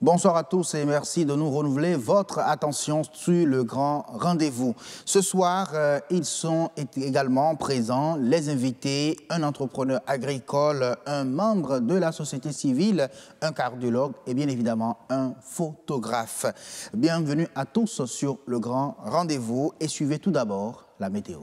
Bonsoir à tous et merci de nous renouveler votre attention sur le grand rendez-vous. Ce soir, ils sont également présents, les invités, un entrepreneur agricole, un membre de la société civile, un cardiologue et bien évidemment un photographe. Bienvenue à tous sur le grand rendez-vous et suivez tout d'abord la météo.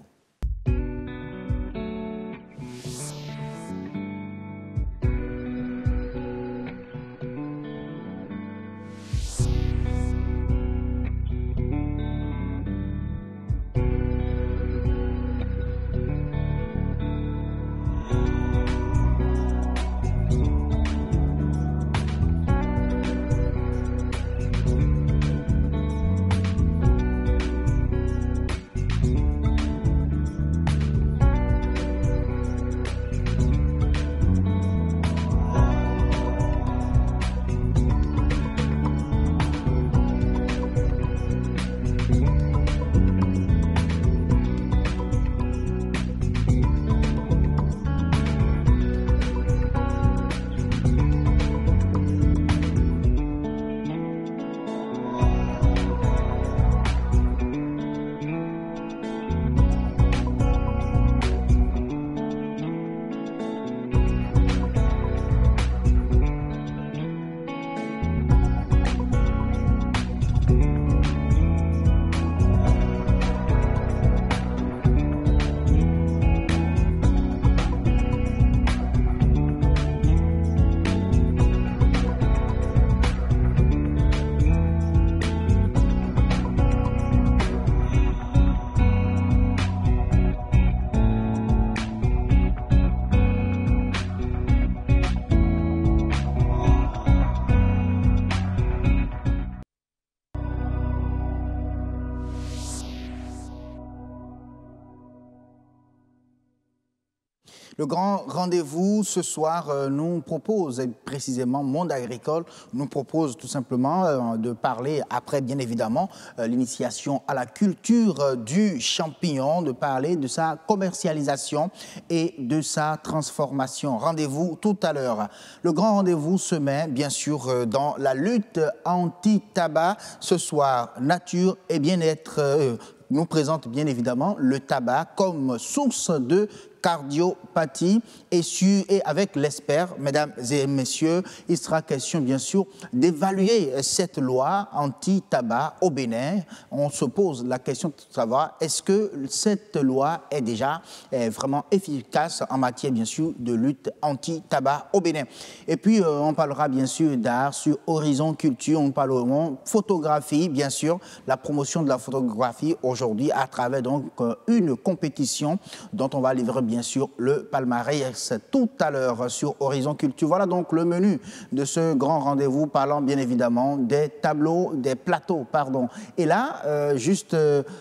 Le grand rendez-vous ce soir nous propose, et précisément Monde Agricole, nous propose tout simplement de parler, après bien évidemment l'initiation à la culture du champignon, de parler de sa commercialisation et de sa transformation. Rendez-vous tout à l'heure. Le grand rendez-vous se met bien sûr dans la lutte anti-tabac. Ce soir, nature et bien-être nous présente bien évidemment le tabac comme source de cardiopathie et avec l'expert, mesdames et messieurs, il sera question bien sûr d'évaluer cette loi anti-tabac au Bénin. On se pose la question de savoir est-ce que cette loi est déjà vraiment efficace en matière bien sûr de lutte anti-tabac au Bénin. Et puis on parlera bien sûr d'art sur Horizon Culture, on parlera photographie bien sûr, la promotion de la photographie aujourd'hui à travers donc une compétition dont on va livrer bien sûr le palmarès tout à l'heure sur Horizon Culture. Voilà donc le menu de ce grand rendez-vous parlant bien évidemment des plateaux, pardon. Et là, juste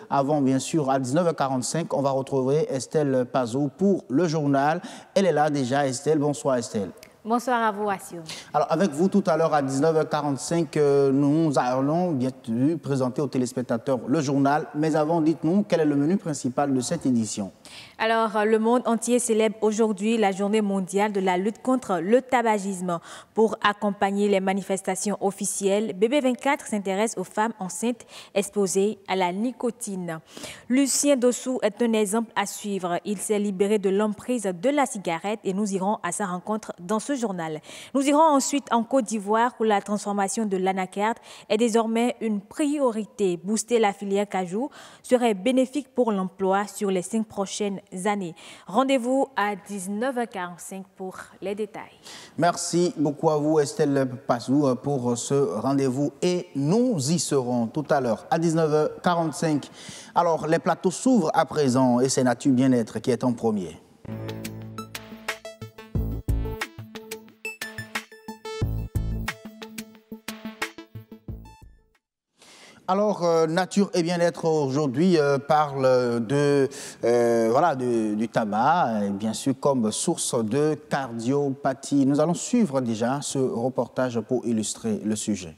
avant bien sûr à 19h45, on va retrouver Estelle Pazou pour le journal. Elle est là déjà, Estelle. Bonsoir Estelle. Bonsoir à vous, Assio. Alors, avec vous, tout à l'heure, à 19h45, nous allons bien sûr présenter aux téléspectateurs le journal. Mais avant, dites-nous, quel est le menu principal de cette édition? Alors, le monde entier célèbre aujourd'hui la journée mondiale de la lutte contre le tabagisme. Pour accompagner les manifestations officielles, BB24 s'intéresse aux femmes enceintes exposées à la nicotine. Lucien Dossou est un exemple à suivre. Il s'est libéré de l'emprise de la cigarette et nous irons à sa rencontre dans ce journal. Nous irons ensuite en Côte d'Ivoire où la transformation de l'anacarde est désormais une priorité. Booster la filière cajou serait bénéfique pour l'emploi sur les 5 prochaines années. Rendez-vous à 19h45 pour les détails. Merci beaucoup à vous Estelle Pazou pour ce rendez-vous et nous y serons tout à l'heure à 19h45. Alors les plateaux s'ouvrent à présent et c'est Nature Bien-être qui est en premier. Alors, Nature et Bien-être aujourd'hui parle du tabac, et bien sûr comme source de cardiopathie. Nous allons suivre déjà ce reportage pour illustrer le sujet.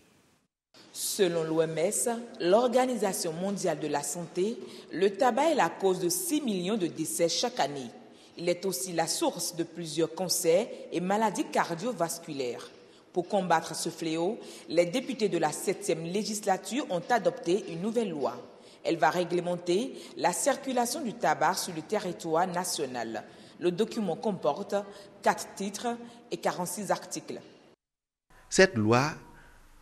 Selon l'OMS, l'Organisation mondiale de la santé, le tabac est la cause de 6 millions de décès chaque année. Il est aussi la source de plusieurs cancers et maladies cardiovasculaires. Pour combattre ce fléau, les députés de la 7e législature ont adopté une nouvelle loi. Elle va réglementer la circulation du tabac sur le territoire national. Le document comporte 4 titres et 46 articles. Cette loi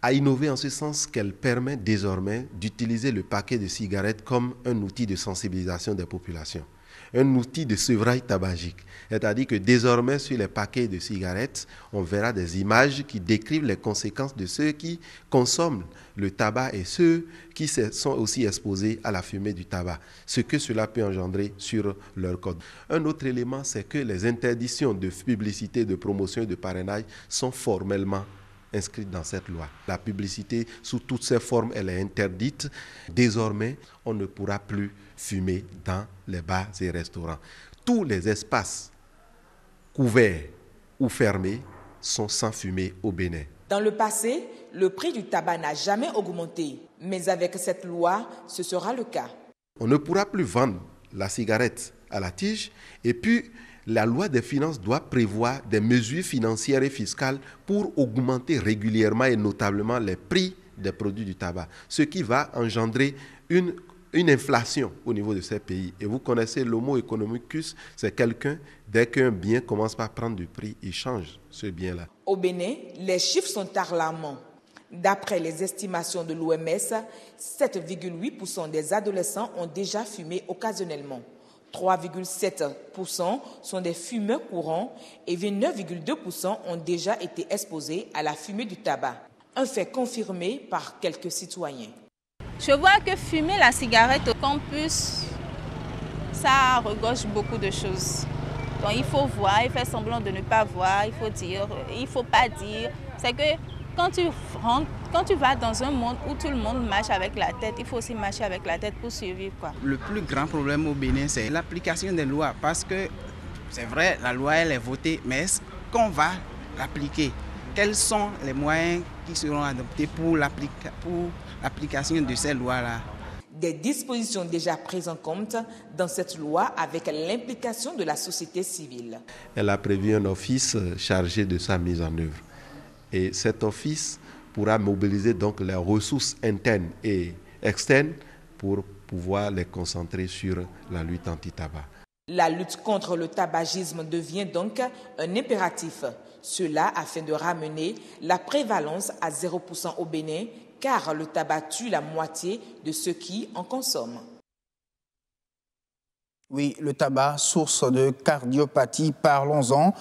a innové en ce sens qu'elle permet désormais d'utiliser le paquet de cigarettes comme un outil de sensibilisation des populations, un outil de sevrage tabagique. C'est-à-dire que désormais, sur les paquets de cigarettes, on verra des images qui décrivent les conséquences de ceux qui consomment le tabac et ceux qui sont aussi exposés à la fumée du tabac, ce que cela peut engendrer sur leur corps. Un autre élément, c'est que les interdictions de publicité, de promotion et de parrainage sont formellement inscrite dans cette loi. La publicité, sous toutes ses formes, elle est interdite. Désormais, on ne pourra plus fumer dans les bars et restaurants. Tous les espaces couverts ou fermés sont sans fumée au Bénin. Dans le passé, le prix du tabac n'a jamais augmenté. Mais avec cette loi, ce sera le cas. On ne pourra plus vendre la cigarette à la tige et puis la loi des finances doit prévoir des mesures financières et fiscales pour augmenter régulièrement et notablement les prix des produits du tabac, ce qui va engendrer une inflation au niveau de ces pays. Et vous connaissez l'homo economicus, c'est quelqu'un, dès qu'un bien commence par prendre du prix, il change ce bien-là. Au Bénin, les chiffres sont alarmants. D'après les estimations de l'OMS, 7,8% des adolescents ont déjà fumé occasionnellement. 3,7% sont des fumeurs courants et 29,2% ont déjà été exposés à la fumée du tabac. Un fait confirmé par quelques citoyens. Je vois que fumer la cigarette au campus, ça regorge beaucoup de choses. Donc il faut voir, il fait semblant de ne pas voir, il faut dire, il ne faut pas dire. C'est que quand tu vas dans un monde où tout le monde marche avec la tête, il faut aussi marcher avec la tête pour survivre, quoi. Le plus grand problème au Bénin, c'est l'application des lois. Parce que c'est vrai, la loi elle est votée, mais est-ce qu'on va l'appliquer? Quels sont les moyens qui seront adoptés pour l'application de ces lois-là? Des dispositions déjà prises en compte dans cette loi avec l'implication de la société civile. Elle a prévu un office chargé de sa mise en œuvre. Et cet office pourra mobiliser donc les ressources internes et externes pour pouvoir les concentrer sur la lutte anti-tabac. La lutte contre le tabagisme devient donc un impératif. Cela afin de ramener la prévalence à 0% au Bénin, car le tabac tue la moitié de ceux qui en consomment. Oui, le tabac, source de cardiopathie. Parlons-en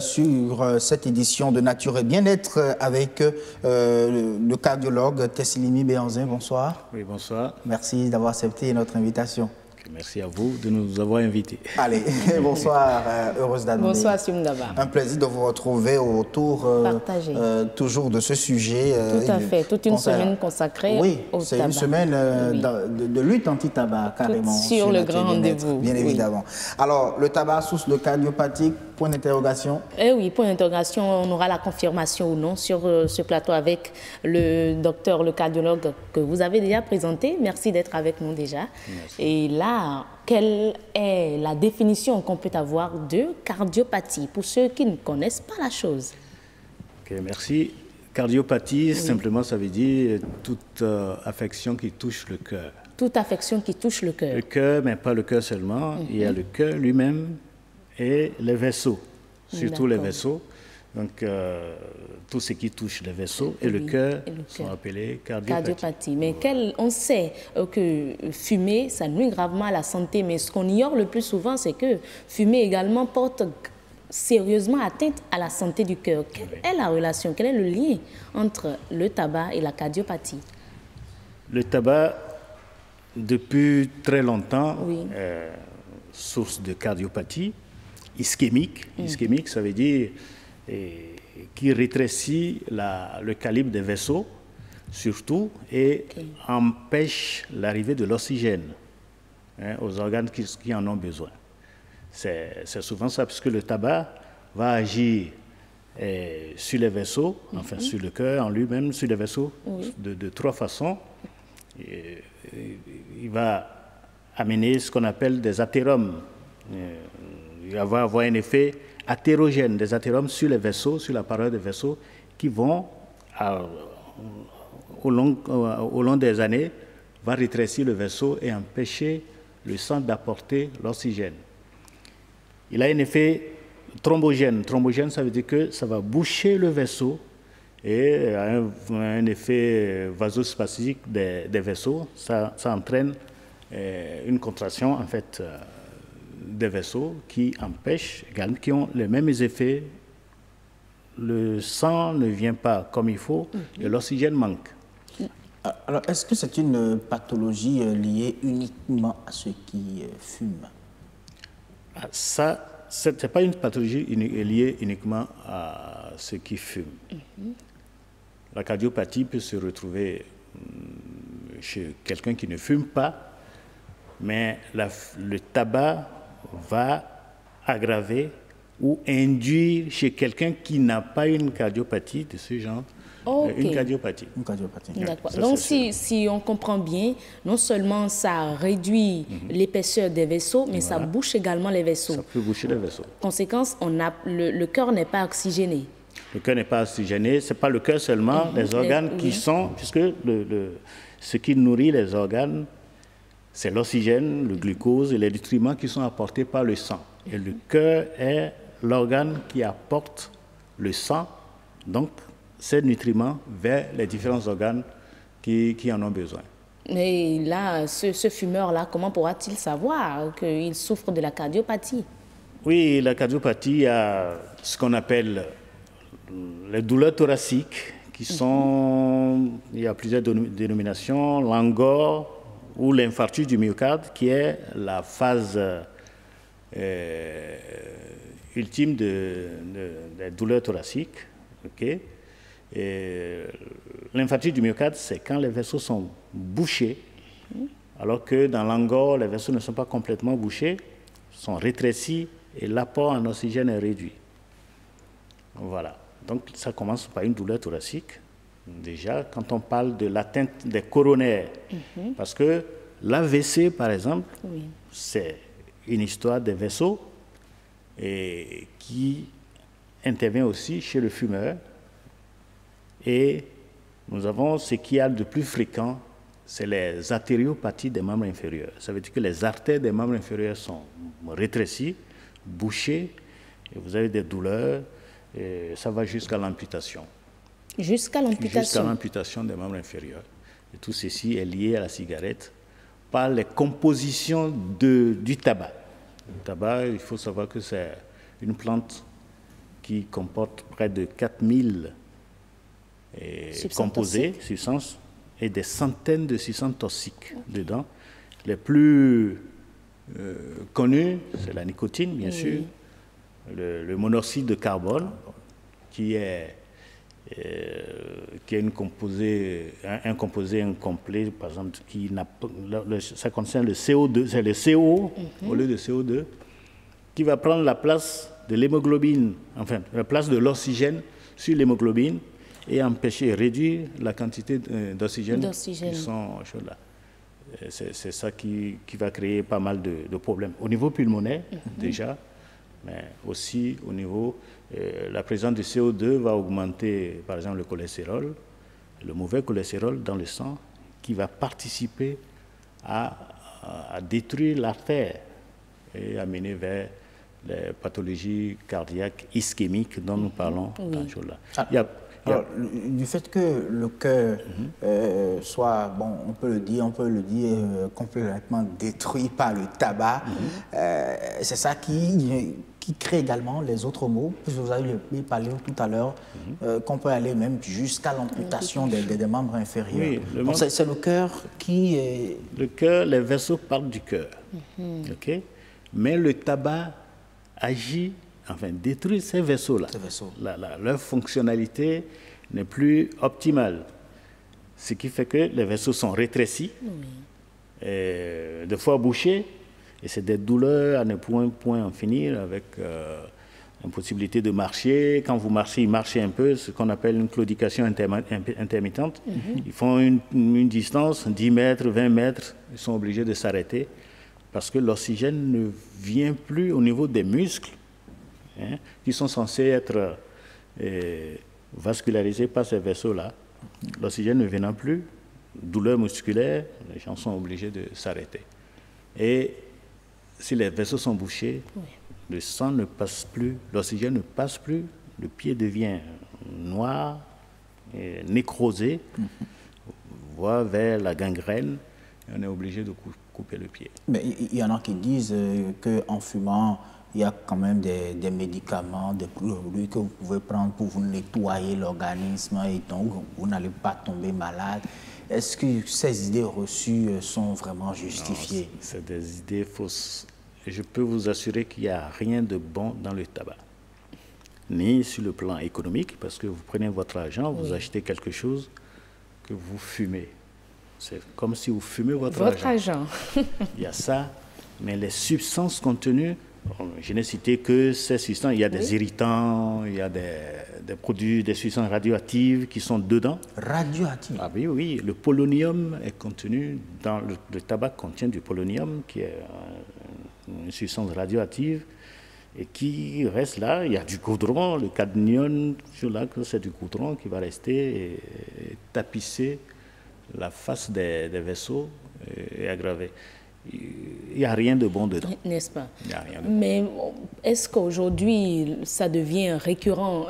sur cette édition de Nature et Bien-être avec le cardiologue Tessilimi Béanzin. Bonsoir. Oui, bonsoir. Merci d'avoir accepté notre invitation. Merci à vous de nous avoir invités. Allez, bonsoir, heureuse d'annoncer. Bonsoir, Simdaba. Un plaisir de vous retrouver autour toujours de ce sujet. Tout à fait, toute une semaine consacrée au tabac. Oui, c'est une semaine de lutte anti-tabac, carrément. Sur le grand rendez-vous. Bien évidemment. Alors, le tabac, source de cardiopathie, point d'interrogation? Eh oui, point d'interrogation, on aura la confirmation ou non sur ce plateau avec le docteur, le cardiologue que vous avez déjà présenté. Merci d'être avec nous déjà. Merci. Et là, quelle est la définition qu'on peut avoir de cardiopathie pour ceux qui ne connaissent pas la chose? Ok, merci. Cardiopathie, simplement, ça veut dire toute affection qui touche le cœur. Toute affection qui touche le cœur. Le cœur, mais pas le cœur seulement. Il y a le cœur lui-même et les vaisseaux, surtout les vaisseaux. Donc, tout ce qui touche les vaisseaux et le cœur sont appelés cardiopathie. Mais on sait que fumer, ça nuit gravement à la santé. Mais ce qu'on ignore le plus souvent, c'est que fumer également porte sérieusement atteinte à la santé du cœur. Quelle est la relation, quel est le lien entre le tabac et la cardiopathie? Le tabac, depuis très longtemps, source de cardiopathie ischémique. Ischémique, ça veut dire qui rétrécit le calibre des vaisseaux, surtout, et empêche l'arrivée de l'oxygène aux organes qui en ont besoin. C'est souvent ça, puisque le tabac va agir sur les vaisseaux, enfin sur le cœur en lui-même, sur les vaisseaux, de trois façons. Il va amener ce qu'on appelle des athéromes. Il va avoir un effet athérogène, des athéromes sur les vaisseaux, sur la paroi des vaisseaux, qui vont, au long des années, va rétrécir le vaisseau et empêcher le sang d'apporter l'oxygène. Il a un effet thrombogène. Thrombogène, ça veut dire que ça va boucher le vaisseau et un effet vasospastique des vaisseaux. Ça entraîne une contraction, en fait, des vaisseaux qui empêchent, qui ont les mêmes effets. Le sang ne vient pas comme il faut et l'oxygène manque. Alors, est-ce que c'est une pathologie liée uniquement à ceux qui fument? Ça, ce n'est pas une pathologie liée uniquement à ceux qui fument. La cardiopathie peut se retrouver chez quelqu'un qui ne fume pas, mais le tabac va aggraver ou induire chez quelqu'un qui n'a pas une cardiopathie de ce genre, une cardiopathie. D'accord. Donc, si on comprend bien, non seulement ça réduit l'épaisseur des vaisseaux, mais ça bouche également les vaisseaux. Ça peut boucher les vaisseaux. Conséquence, le cœur n'est pas oxygéné. Le cœur n'est pas oxygéné. Ce n'est pas le cœur seulement, les organes qui sont, puisque ce qui nourrit les organes, c'est l'oxygène, le glucose et les nutriments qui sont apportés par le sang. Et le cœur est l'organe qui apporte le sang, donc ces nutriments vers les différents organes qui en ont besoin. Mais là, ce fumeur-là, comment pourra-t-il savoir qu'il souffre de la cardiopathie? Oui, la cardiopathie a ce qu'on appelle les douleurs thoraciques, qui sont, il y a plusieurs dénominations, l'angor ou l'infarctus du myocarde, qui est la phase ultime des douleurs thoraciques. Okay. L'infarctus du myocarde, c'est quand les vaisseaux sont bouchés, alors que dans l'angor, les vaisseaux ne sont pas complètement bouchés, sont rétrécis et l'apport en oxygène est réduit. Voilà. Donc ça commence par une douleur thoracique. Déjà, quand on parle de l'atteinte des coronaires, parce que l'AVC, par exemple, c'est une histoire des vaisseaux et qui intervient aussi chez le fumeur. Et nous avons ce qu'il y a de plus fréquent, c'est les artériopathies des membres inférieurs. Ça veut dire que les artères des membres inférieurs sont rétrécies, bouchées, et vous avez des douleurs, et ça va jusqu'à l'amputation. Jusqu'à l'amputation? Jusqu'à l'amputation des membres inférieurs. Et tout ceci est lié à la cigarette par les compositions du tabac. Le tabac, il faut savoir que c'est une plante qui comporte près de 4000 composés, substances, et des centaines de substances toxiques dedans. Les plus connus, c'est la nicotine, bien sûr, le monoxyde de carbone, qui est un composé incomplet, par exemple, ça concerne le CO2, c'est le CO au lieu de CO2, qui va prendre la place de l'hémoglobine, enfin, la place de l'oxygène sur l'hémoglobine et empêcher, réduire la quantité d'oxygène qui sont là. C'est ça qui va créer pas mal de problèmes. Au niveau pulmonaire, déjà, mais aussi au niveau, la présence de CO2 va augmenter, par exemple, le cholestérol, le mauvais cholestérol dans le sang, qui va participer à détruire l'artère et amener vers les pathologies cardiaques ischémiques dont nous parlons dans ce jour-là. Alors, du fait que le cœur soit, bon, on peut le dire, complètement détruit par le tabac, c'est ça qui crée également les autres maux, puisque vous avez parlé tout à l'heure, qu'on peut aller même jusqu'à l'amputation des membres inférieurs. Oui, donc c'est le cœur qui est... Le cœur, les vaisseaux partent du cœur, okay? Mais le tabac agit, enfin détruit ces vaisseaux-là. Leur fonctionnalité n'est plus optimale. Ce qui fait que les vaisseaux sont rétrécis, des fois bouchés, et c'est des douleurs à ne point en finir, avec impossibilité de marcher. Quand vous marchez, ils marchent un peu, ce qu'on appelle une claudication intermittente. Ils font une distance, 10 mètres, 20 mètres, ils sont obligés de s'arrêter, parce que l'oxygène ne vient plus au niveau des muscles, qui sont censés être vascularisés par ces vaisseaux-là. L'oxygène ne venant plus, douleur musculaire, les gens sont obligés de s'arrêter. Et si les vaisseaux sont bouchés, le sang ne passe plus, l'oxygène ne passe plus, le pied devient noir, et nécrosé, voire vers la gangrène, et on est obligé de couper le pied. Mais il y en a qui disent qu'en fumant, il y a quand même des médicaments, des produits que vous pouvez prendre pour vous nettoyer l'organisme et donc vous n'allez pas tomber malade. Est-ce que ces idées reçues sont vraiment justifiées? C'est des idées fausses. Et je peux vous assurer qu'il n'y a rien de bon dans le tabac. Ni sur le plan économique, parce que vous prenez votre argent, vous achetez quelque chose que vous fumez. C'est comme si vous fumez votre argent. Il y a ça, mais les substances contenues, je n'ai cité que ces substances. Il y a des irritants, il y a des produits, des substances radioactives qui sont dedans. Radioactives? Ah oui, oui. Le polonium est contenu dans le tabac contient du polonium, qui est une substance radioactive et qui reste là. Il y a du goudron, le cadmium, c'est du goudron qui va rester et tapisser la face des vaisseaux et aggraver. Il n'y a rien de bon dedans. N'est-ce pas? Il n'y a rien de Mais est-ce qu'aujourd'hui, ça devient récurrent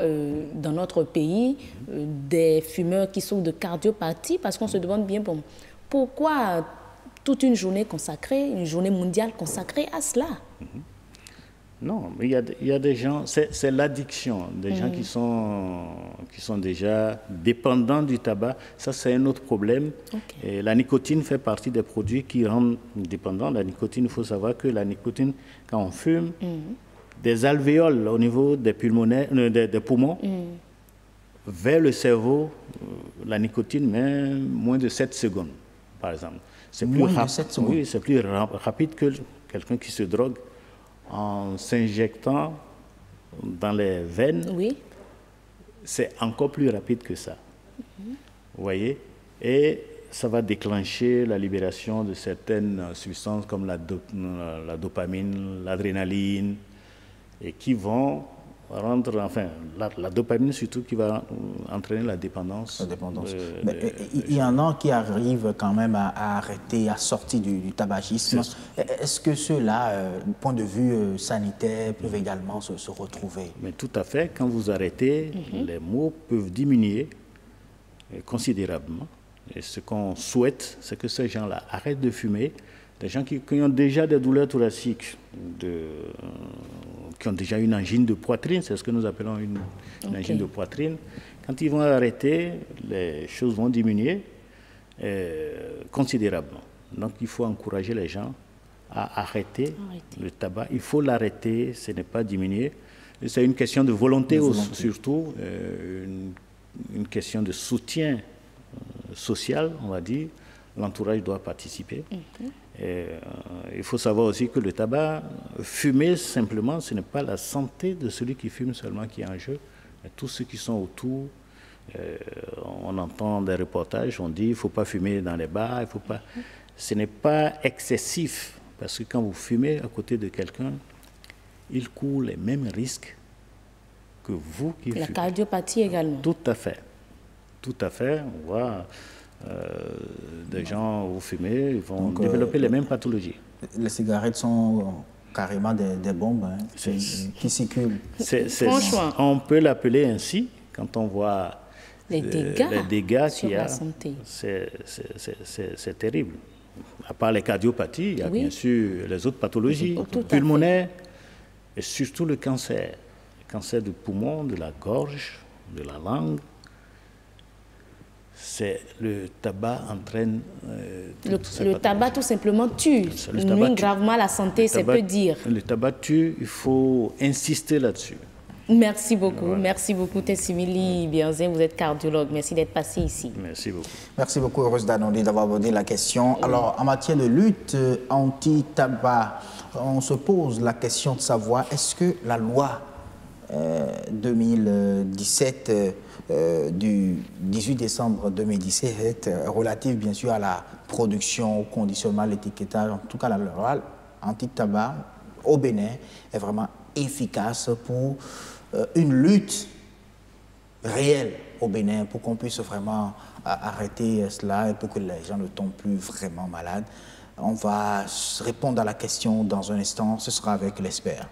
dans notre pays, des fumeurs qui souffrent de cardiopathie? Parce qu'on se demande bien, bon, pourquoi toute une journée consacrée, une journée mondiale consacrée à cela? Non, mais il y a des gens, c'est l'addiction, des gens qui sont déjà dépendants du tabac. Ça, c'est un autre problème. Et la nicotine fait partie des produits qui rendent dépendants. La nicotine, il faut savoir que la nicotine, quand on fume, des alvéoles au niveau des poumons, vers le cerveau, la nicotine met moins de 7 secondes, par exemple. C'est plus, oui, c'est plus rapide que quelqu'un qui se drogue en s'injectant dans les veines. Oui. C'est encore plus rapide que ça. Vous voyez? Et ça va déclencher la libération de certaines substances comme la dopamine, l'adrénaline, et qui vont rendre, enfin, la dopamine surtout qui va entraîner la dépendance. La dépendance. Il y en a qui arrivent quand même à arrêter, à sortir du tabagisme. Est-ce que ceux-là, du point de vue sanitaire, peuvent également se retrouver? Mais tout à fait. Quand vous arrêtez, les maux peuvent diminuer considérablement. Et ce qu'on souhaite, c'est que ces gens-là arrêtent de fumer. Des gens qui ont déjà des douleurs thoraciques, qui ont déjà une angine de poitrine, c'est ce que nous appelons une angine de poitrine. Quand ils vont arrêter, les choses vont diminuer considérablement. Donc il faut encourager les gens à arrêter le tabac. Il faut l'arrêter, ce n'est pas diminuer. C'est une question de volonté. Surtout, une question de soutien social, on va dire. L'entourage doit participer. Il faut savoir aussi que le tabac, fumer simplement, ce n'est pas la santé de celui qui fume seulement qui est en jeu, mais tous ceux qui sont autour. On entend des reportages, on dit il ne faut pas fumer dans les bars, il faut pas. Ce n'est pas excessif, parce que quand vous fumez à côté de quelqu'un, il court les mêmes risques que vous qui fumez. La cardiopathie également. Tout à fait. Tout à fait. On voit des gens, vous fumez, ils vont développer les mêmes pathologies. Les cigarettes sont carrément des bombes qui circulent. Franchement. On peut l'appeler ainsi quand on voit les dégâts qu'il y a. C'est terrible. À part les cardiopathies, il y a bien sûr les autres pathologies pulmonaires et surtout le cancer. Le cancer du poumon, de la gorge, de la langue. Le tabac entraîne... le tabac tout simplement tue, nuit gravement à la santé, c'est peu dire. Le tabac tue, il faut insister là-dessus. Merci beaucoup Tessimili Bianzin, vous êtes cardiologue, merci d'être passé ici. Merci beaucoup. Merci beaucoup Heureuse Danondi d'avoir abordé la question. Alors en matière de lutte anti-tabac, on se pose la question de savoir est-ce que la loi 2017 du 18 décembre 2017 relative bien sûr à la production, au conditionnement, l'étiquetage, en tout cas la loi anti-tabac au Bénin est vraiment efficace pour une lutte réelle au Bénin pour qu'on puisse vraiment arrêter cela et pour que les gens ne tombent plus vraiment malades? On va répondre à la question dans un instant, ce sera avec l'expert.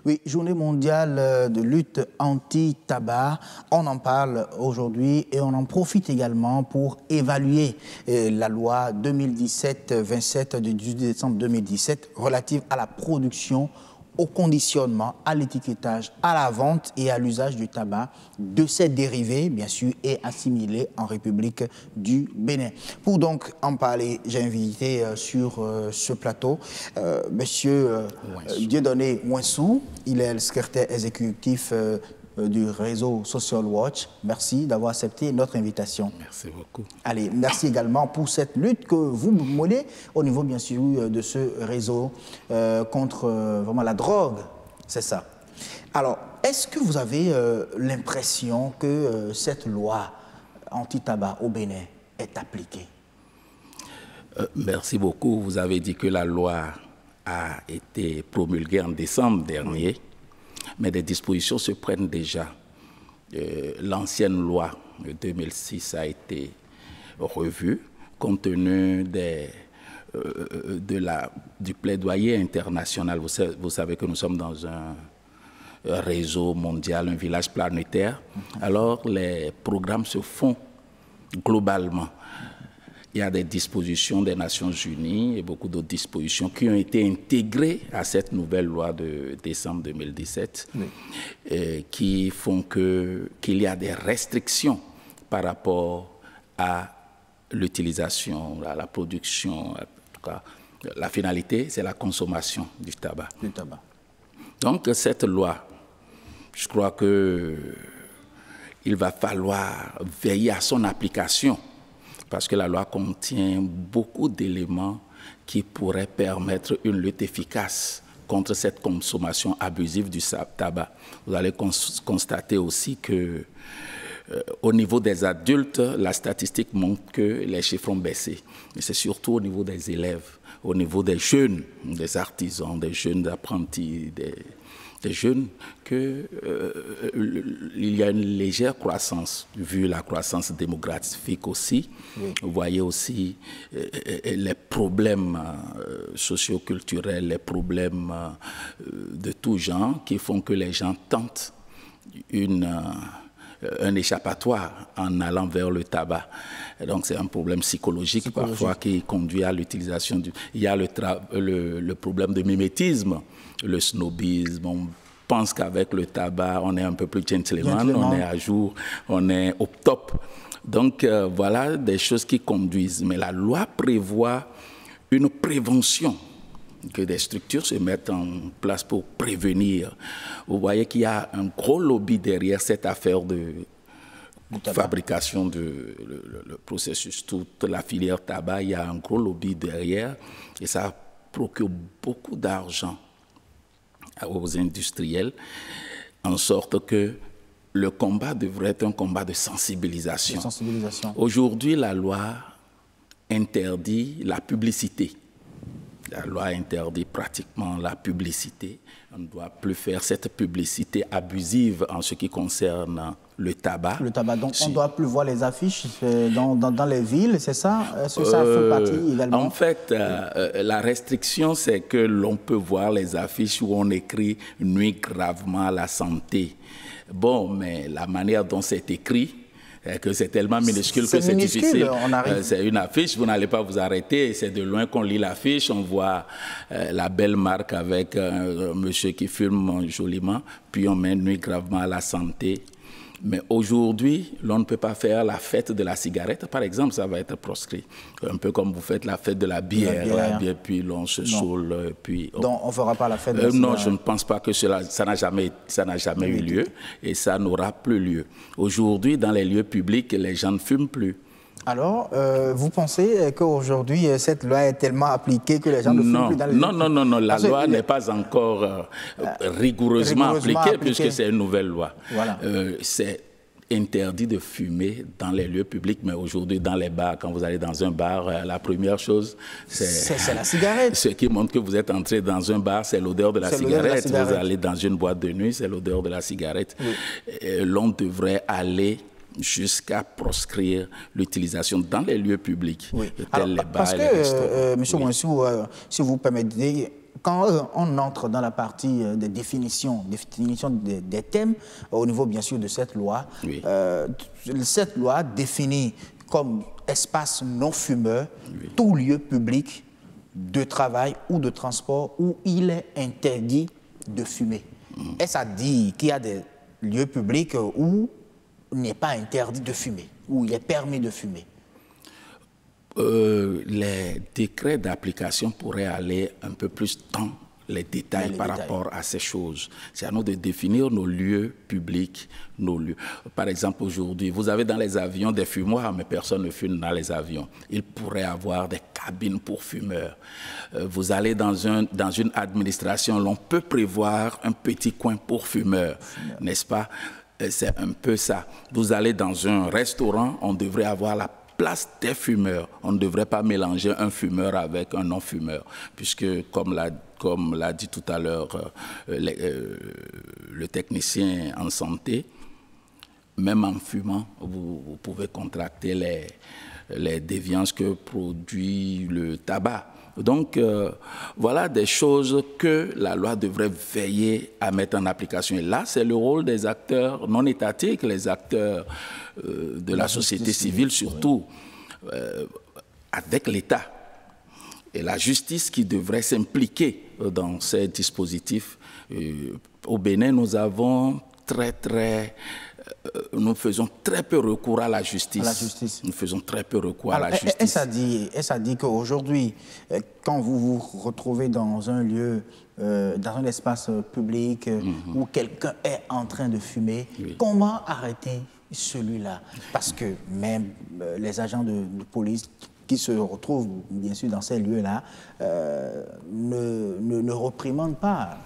Oui, journée mondiale de lutte anti-tabac. On en parle aujourd'hui et on en profite également pour évaluer la loi 2017-27 du 18 décembre 2017 relative à la production, au conditionnement, à l'étiquetage, à la vente et à l'usage du tabac, de ses dérivés, bien sûr, et assimilés en République du Bénin. Pour donc en parler, j'ai invité sur ce plateau Monsieur Dieudonné Ouensou. Il est le secrétaire exécutif du réseau Social Watch. Merci d'avoir accepté notre invitation. Merci beaucoup. Allez, merci également pour cette lutte que vous menez au niveau, bien sûr, de ce réseau contre vraiment la drogue. C'est ça. Alors, est-ce que vous avez l'impression que cette loi anti-tabac au Bénin est appliquée? Merci beaucoup. Vous avez dit que la loi a été promulguée en décembre dernier. Mais des dispositions se prennent déjà. L'ancienne loi de 2006 a été revue compte tenu du plaidoyer international. Vous savez que nous sommes dans un réseau mondial, un village planétaire. Alors les programmes se font globalement. Il y a des dispositions des Nations Unies et beaucoup d'autres dispositions qui ont été intégrées à cette nouvelle loi de décembre 2017 qui font qu'il y a des restrictions par rapport à l'utilisation, à la production. En tout cas, la finalité, c'est la consommation du tabac. Donc, cette loi, je crois qu'il va falloir veiller à son application, parce que la loi contient beaucoup d'éléments qui pourraient permettre une lutte efficace contre cette consommation abusive du tabac. Vous allez constater aussi que au niveau des adultes, la statistique montre que les chiffres ont baissé. Mais c'est surtout au niveau des élèves, au niveau des jeunes, des artisans, des jeunes apprentis, des jeunes, qu'il y a une légère croissance, vu la croissance démographique aussi. Oui. Vous voyez aussi les problèmes socio-culturels, les problèmes de tout genre qui font que les gens tentent un échappatoire en allant vers le tabac. Et donc c'est un problème psychologique parfois qui conduit à l'utilisation du... Il y a le problème de mimétisme, le snobisme. On pense qu'avec le tabac, on est un peu plus gentleman, on est à jour, on est au top. Donc voilà des choses qui conduisent. Mais la loi prévoit une prévention, que des structures se mettent en place pour prévenir. Vous voyez qu'il y a un gros lobby derrière cette affaire de fabrication le processus, toute la filière tabac, il y a un gros lobby derrière et ça procure beaucoup d'argent aux industriels, en sorte que le combat devrait être un combat de sensibilisation. Aujourd'hui, la loi interdit la publicité. La loi interdit pratiquement la publicité. On ne doit plus faire cette publicité abusive en ce qui concerne le tabac. Le tabac, donc on ne doit plus voir les affiches dans les villes, c'est ça? Est-ce que ça fait partie également? En fait, la restriction, c'est que l'on peut voir les affiches où on écrit « nuit gravement à la santé ». Bon, mais la manière dont c'est écrit, que c'est tellement minuscule que c'est difficile. C'est une affiche, vous n'allez pas vous arrêter. C'est de loin qu'on lit l'affiche, on voit la belle marque avec un monsieur qui fume joliment, puis on met nuit gravement à la santé. Mais aujourd'hui, l'on ne peut pas faire la fête de la cigarette, par exemple, ça va être proscrit. Un peu comme vous faites la fête de la bière, puis l'on se saoule. Donc on ne fera pas la fête de la cigarette? Non, je ne pense pas que ça n'a jamais eu lieu et ça n'aura plus lieu. Aujourd'hui, dans les lieux publics, les gens ne fument plus. Alors, vous pensez qu'aujourd'hui, cette loi est tellement appliquée que les gens ne fument plus dans les... Non, la loi n'est pas encore rigoureusement appliquée puisque c'est une nouvelle loi. Voilà. interdit de fumer dans les lieux publics, mais aujourd'hui dans les bars, quand vous allez dans un bar, la première chose, c'est la cigarette. Ce qui montre que vous êtes entré dans un bar, c'est l'odeur de la cigarette. Vous allez dans une boîte de nuit, c'est l'odeur de la cigarette. Oui. L'on devrait aller jusqu'à proscrire l'utilisation dans les lieux publics, tels les bars parce et les restaurants. Monsieur Mouassou, si vous permettez, quand on entre dans la partie des définitions des thèmes, au niveau bien sûr de cette loi, cette loi définit comme espace non fumeur tout lieu public de travail ou de transport où il est interdit de fumer. Est-ce à dire qu'il y a des lieux publics où il n'est pas interdit de fumer, où il est permis de fumer? Les décrets d'application pourraient aller un peu plus dans les détails rapport à ces choses. C'est à nous de définir nos lieux publics, nos lieux. Par exemple, aujourd'hui, vous avez dans les avions des fumoirs, mais personne ne fume dans les avions. Il pourrait y avoir des cabines pour fumeurs. Vous allez dans une administration, l'on peut prévoir un petit coin pour fumeurs, n'est-ce pas? C'est un peu ça. Vous allez dans un restaurant, on devrait avoir la place des fumeurs. On ne devrait pas mélanger un fumeur avec un non-fumeur, puisque, comme l'a dit tout à l'heure le technicien en santé, même en fumant, vous pouvez contracter les déviances que produit le tabac. Donc, voilà des choses que la loi devrait veiller à mettre en application. Et là, c'est le rôle des acteurs non étatiques, les acteurs de la société civile surtout, avec l'État. Et la justice qui devrait s'impliquer dans ces dispositifs. Au Bénin, nous faisons très peu recours à la justice. Nous faisons très peu recours à la justice. Est-ce à dire qu'aujourd'hui, quand vous vous retrouvez dans un lieu, dans un espace public où quelqu'un est en train de fumer, comment arrêter celui-là? Parce que même les agents de police qui se retrouvent bien sûr dans ces lieux-là ne reprimandent pas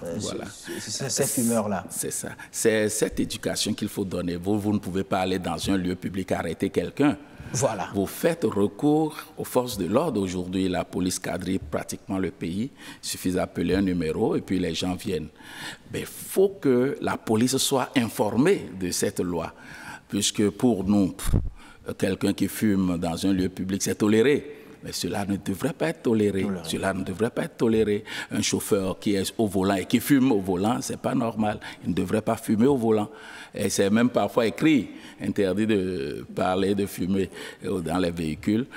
ces fumeurs-là. C'est ça. C'est cette éducation qu'il faut donner. Vous ne pouvez pas aller dans un lieu public arrêter quelqu'un. Voilà. Vous faites recours aux forces de l'ordre. Aujourd'hui, la police quadrille pratiquement le pays. Il suffit d'appeler un numéro et puis les gens viennent. Mais il faut que la police soit informée de cette loi, puisque pour nous, quelqu'un qui fume dans un lieu public, c'est toléré. Mais cela ne devrait pas être toléré. Cela ne devrait pas être toléré. Un chauffeur qui est au volant et qui fume au volant, ce n'est pas normal. Il ne devrait pas fumer au volant. Et c'est même parfois écrit, interdit de parler de fumer dans les véhicules.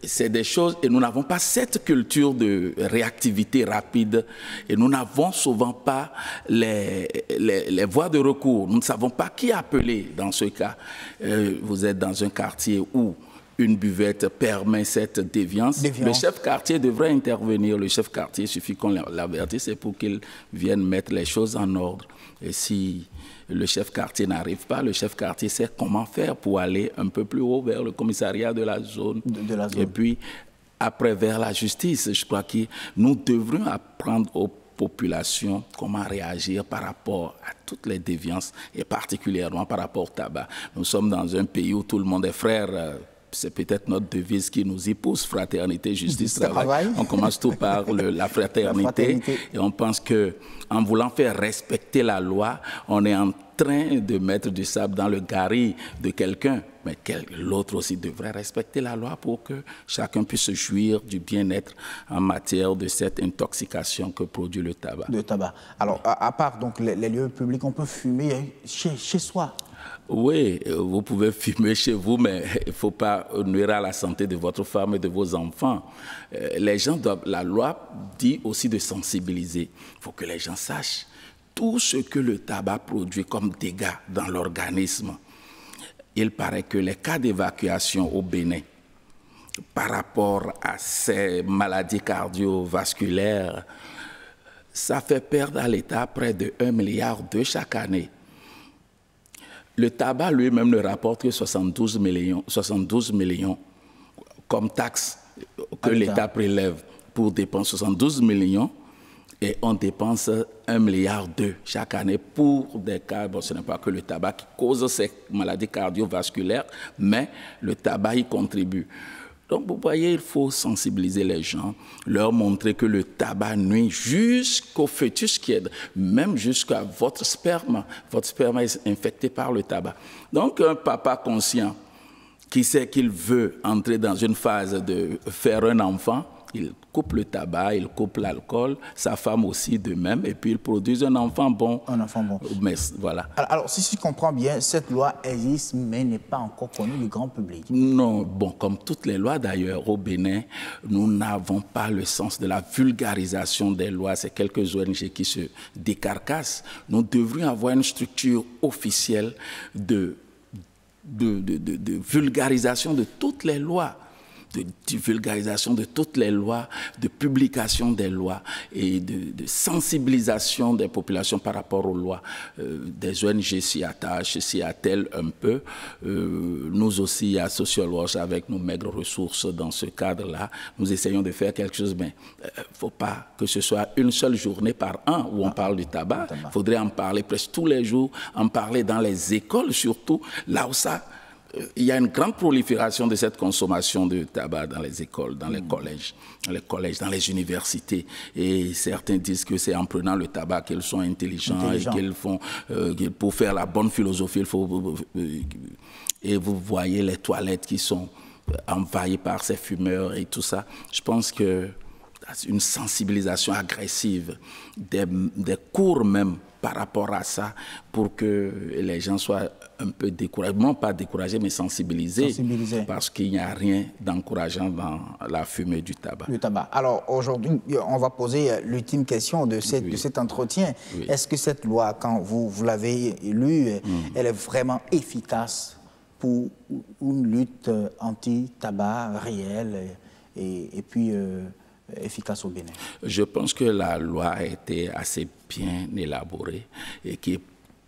C'est des choses, et nous n'avons pas cette culture de réactivité rapide, et nous n'avons souvent pas les voies de recours. Nous ne savons pas qui appeler dans ce cas. Vous êtes dans un quartier où une buvette permet cette déviance. Le chef quartier devrait intervenir. Le chef quartier, il suffit qu'on l'avertisse, c'est pour qu'il vienne mettre les choses en ordre. Et si le chef quartier n'arrive pas, le chef quartier sait comment faire pour aller un peu plus haut vers le commissariat de la zone. Et puis, après, vers la justice. Je crois que nous devrions apprendre aux populations comment réagir par rapport à toutes les déviances, et particulièrement par rapport au tabac. Nous sommes dans un pays où tout le monde est frère. C'est peut-être notre devise qui nous épouse, fraternité, justice, travail. On commence tout par la fraternité, et on pense qu'en voulant faire respecter la loi, on est en train de mettre du sable dans le gari de quelqu'un. Mais l'autre aussi devrait respecter la loi pour que chacun puisse se jouir du bien-être en matière de cette intoxication que produit le tabac. Alors, à part donc, les lieux publics, on peut fumer chez soi. Oui, vous pouvez fumer chez vous, mais il ne faut pas nuire à la santé de votre femme et de vos enfants. Les gens doivent, la loi dit aussi de sensibiliser. Il faut que les gens sachent tout ce que le tabac produit comme dégâts dans l'organisme. Il paraît que les cas d'évacuation au Bénin, par rapport à ces maladies cardiovasculaires, ça fait perdre à l'État près de 1 milliard chaque année. Le tabac lui-même ne rapporte que 72 millions comme taxe que l'État prélève pour dépenser 72 millions Et on dépense 1,2 milliard chaque année pour des cas, bon, ce n'est pas que le tabac qui cause ces maladies cardiovasculaires, mais le tabac y contribue. Donc, vous voyez, il faut sensibiliser les gens, leur montrer que le tabac nuit jusqu'au fœtus, même jusqu'à votre sperme. Votre sperme est infecté par le tabac. Donc, un papa conscient qui sait qu'il veut entrer dans une phase de faire un enfant, il coupe le tabac, il coupe l'alcool, sa femme aussi de même, et puis il produit un enfant bon. Un enfant bon. Mais voilà. Alors, si je comprends bien, cette loi existe, mais n'est pas encore connue du grand public. Non, bon, comme toutes les lois d'ailleurs au Bénin, nous n'avons pas le sens de la vulgarisation des lois. C'est quelques ONG qui se décarcassent. Nous devrions avoir une structure officielle de vulgarisation de toutes les lois. De vulgarisation de toutes les lois, de publication des lois et de sensibilisation des populations par rapport aux lois. Des ONG s'y attachent, s'y attellent un peu. Nous aussi, à Social Watch, avec nos maigres ressources dans ce cadre-là, nous essayons de faire quelque chose, mais il ne faut pas que ce soit une seule journée par an où on parle du tabac. Il faudrait en parler presque tous les jours, en parler dans les écoles surtout, là où ça... Il y a une grande prolifération de cette consommation de tabac dans les écoles, dans les collèges, dans les universités. Et certains disent que c'est en prenant le tabac qu'ils sont intelligents. Et qu'ils font, pour faire la bonne philosophie, il faut... Et vous voyez les toilettes qui sont envahies par ces fumeurs et tout ça. Je pense que une sensibilisation agressive, des cours même par rapport à ça, pour que les gens soient un peu découragés, non pas découragés, mais sensibilisés. Parce qu'il n'y a rien d'encourageant dans la fumée du tabac. Le tabac. Alors aujourd'hui, on va poser l'ultime question de cet entretien. Oui. Est-ce que cette loi, quand vous l'avez lue, elle est vraiment efficace pour une lutte anti-tabac réelle et puis efficace au Bénin? Je pense que la loi a été assez bien élaborée et qui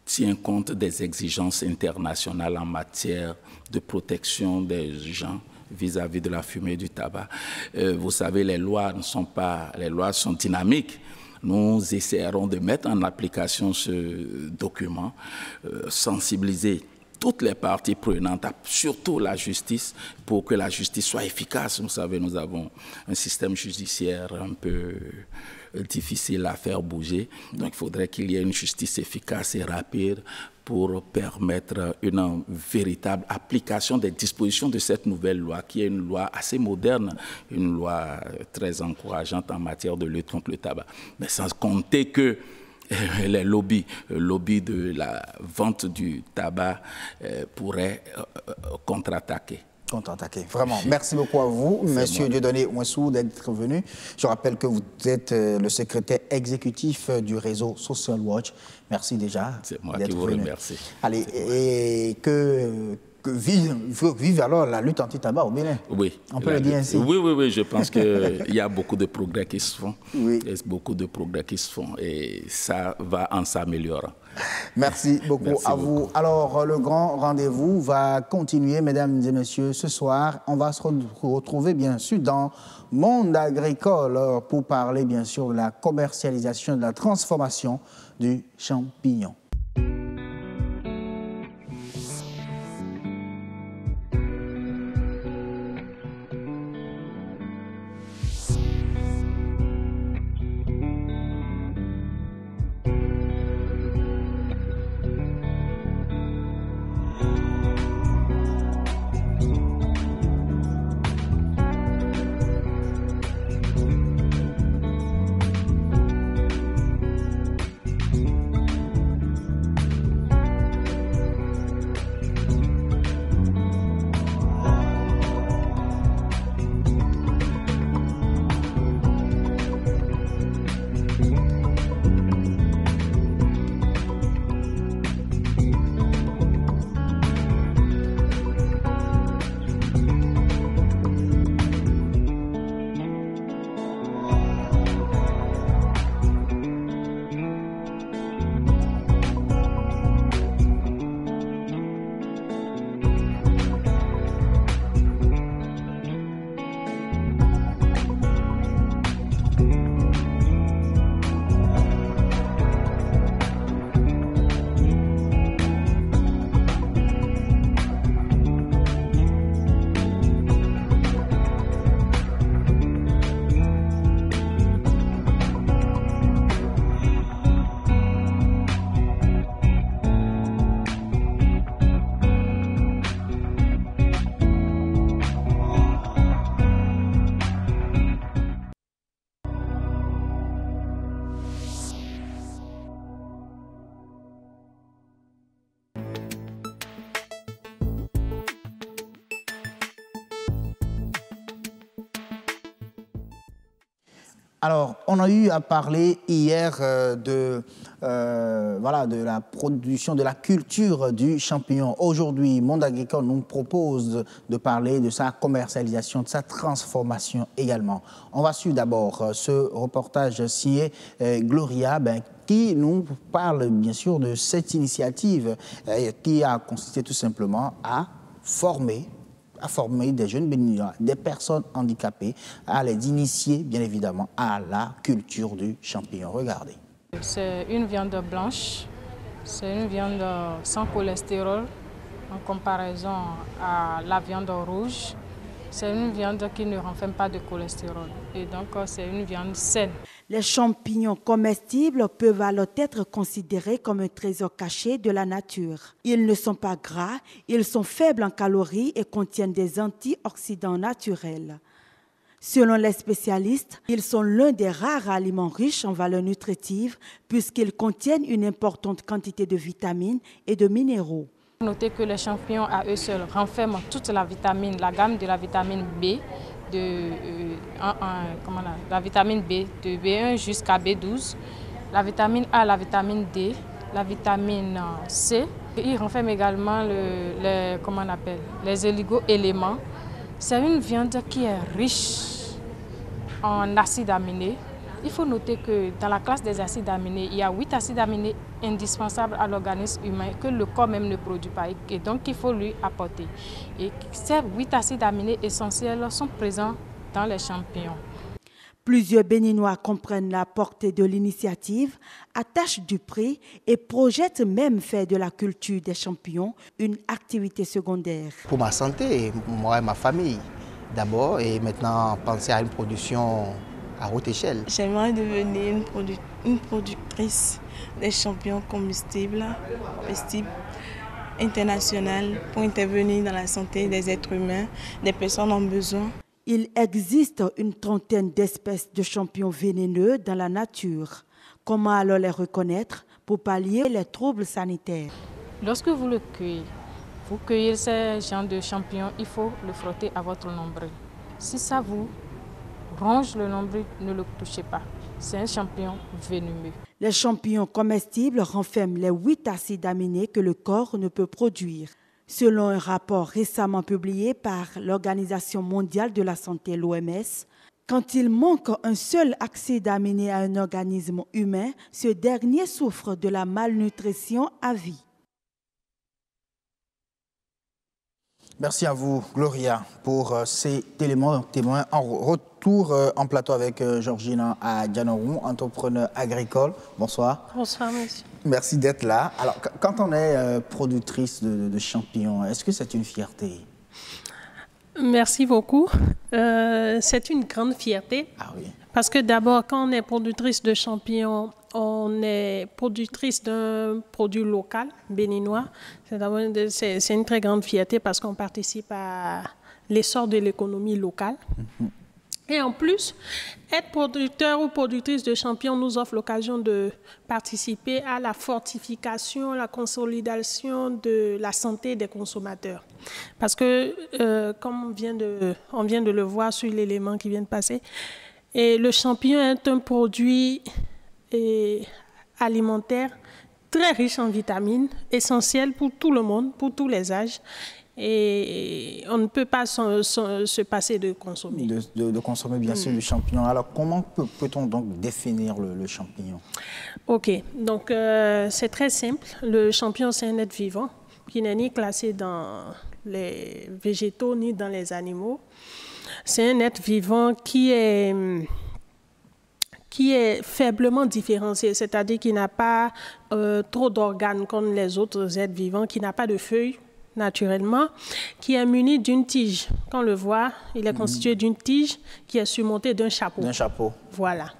tient compte des exigences internationales en matière de protection des gens vis-à-vis de la fumée du tabac. Vous savez, les lois sont dynamiques. Nous essaierons de mettre en application ce document, sensibiliser toutes les parties prenantes, surtout la justice, pour que la justice soit efficace. Vous savez, nous avons un système judiciaire un peu difficile à faire bouger. Donc, il faudrait qu'il y ait une justice efficace et rapide pour permettre une véritable application des dispositions de cette nouvelle loi, qui est une loi assez moderne, une loi très encourageante en matière de lutte contre le tabac. Mais sans compter que les lobbies de la vente du tabac pourraient contre-attaquer. Vraiment. Merci beaucoup à vous, Monsieur Dieudonné Ouensou, d'être venu. Je rappelle que vous êtes le secrétaire exécutif du réseau Social Watch. Merci déjà. C'est moi qui vous remercie. Allez, et que vive alors la lutte anti-tabac au Bénin. Oui. On peut le dire ainsi. Oui, je pense qu'il y a beaucoup de progrès qui se font. Oui. Il y a beaucoup de progrès qui se font et ça va en s'améliorant. Merci beaucoup à vous. Alors, le grand rendez-vous va continuer, mesdames et messieurs. Ce soir, on va se retrouver, bien sûr, dans Monde agricole pour parler, bien sûr, de la commercialisation, de la transformation du champignon. Alors, on a eu à parler hier de la production, de la culture du champignon. Aujourd'hui, Monde Agricole nous propose de parler de sa commercialisation, de sa transformation également. On va suivre d'abord ce reportage signé Gloria, qui nous parle bien sûr de cette initiative qui a consisté tout simplement à former des jeunes béninois, des personnes handicapées, à les initier bien évidemment à la culture du champignon. Regardez. C'est une viande blanche, c'est une viande sans cholestérol en comparaison à la viande rouge. C'est une viande qui ne renferme pas de cholestérol et donc c'est une viande saine. Les champignons comestibles peuvent alors être considérés comme un trésor caché de la nature. Ils ne sont pas gras, ils sont faibles en calories et contiennent des antioxydants naturels. Selon les spécialistes, ils sont l'un des rares aliments riches en valeurs nutritives puisqu'ils contiennent une importante quantité de vitamines et de minéraux. Notez que les champignons à eux seuls renferment toute la vitamine, la gamme de la vitamine B, la vitamine B de B1 jusqu'à B12, la vitamine A, la vitamine D, la vitamine C. Ils renferment également les oligo-éléments. C'est une viande qui est riche en acides aminés. Il faut noter que dans la classe des acides aminés, il y a 8 acides aminés indispensables à l'organisme humain que le corps même ne produit pas et donc il faut lui apporter. Et ces 8 acides aminés essentiels sont présents dans les champignons. Plusieurs Béninois comprennent la portée de l'initiative, attachent du prix et projettent même faire de la culture des champignons une activité secondaire. Pour ma santé, moi et ma famille d'abord, et maintenant penser à une production à haute échelle. J'aimerais devenir une productrice des champignons comestibles internationales pour intervenir dans la santé des êtres humains, des personnes en besoin. Il existe une trentaine d'espèces de champignons vénéneux dans la nature. Comment alors les reconnaître pour pallier les troubles sanitaires? Lorsque vous le cueillez, vous cueillez ces genres de champignons, il faut le frotter à votre nombril. Si ça vous ronge le nombril, ne le touchez pas. C'est un champignon venimeux. Les champignons comestibles renferment les 8 acides aminés que le corps ne peut produire. Selon un rapport récemment publié par l'Organisation mondiale de la santé, l'OMS, quand il manque un seul acide aminé à un organisme humain, ce dernier souffre de la malnutrition à vie. Merci à vous, Gloria, pour ces éléments témoins. En retour en plateau avec Georgina Adjanorou, entrepreneur agricole. Bonsoir. Bonsoir, monsieur. Merci d'être là. Alors, quand on est productrice de champignons, est-ce que c'est une fierté? Merci beaucoup. C'est une grande fierté. Ah oui. Parce que d'abord, quand on est productrice de champignons, on est productrice d'un produit local, béninois. C'est une très grande fierté parce qu'on participe à l'essor de l'économie locale. Et en plus, être producteur ou productrice de champignons nous offre l'occasion de participer à la fortification, la consolidation de la santé des consommateurs. Parce que, comme on vient de le voir sur l'élément qui vient de passer, et le champignon est un produit alimentaire très riche en vitamines, essentiel pour tout le monde, pour tous les âges. Et on ne peut pas se passer de consommer. De consommer, bien sûr, le champignon. Alors, comment peut-on donc définir le champignon? OK. Donc, c'est très simple. Le champignon, c'est un être vivant qui n'est ni classé dans les végétaux ni dans les animaux. C'est un être vivant qui est faiblement différencié, c'est-à-dire qui n'a pas trop d'organes comme les autres êtres vivants, qui n'a pas de feuilles naturellement, qui est muni d'une tige. Quand on le voit, il est constitué d'une tige qui est surmontée d'un chapeau. D'un chapeau. Voilà.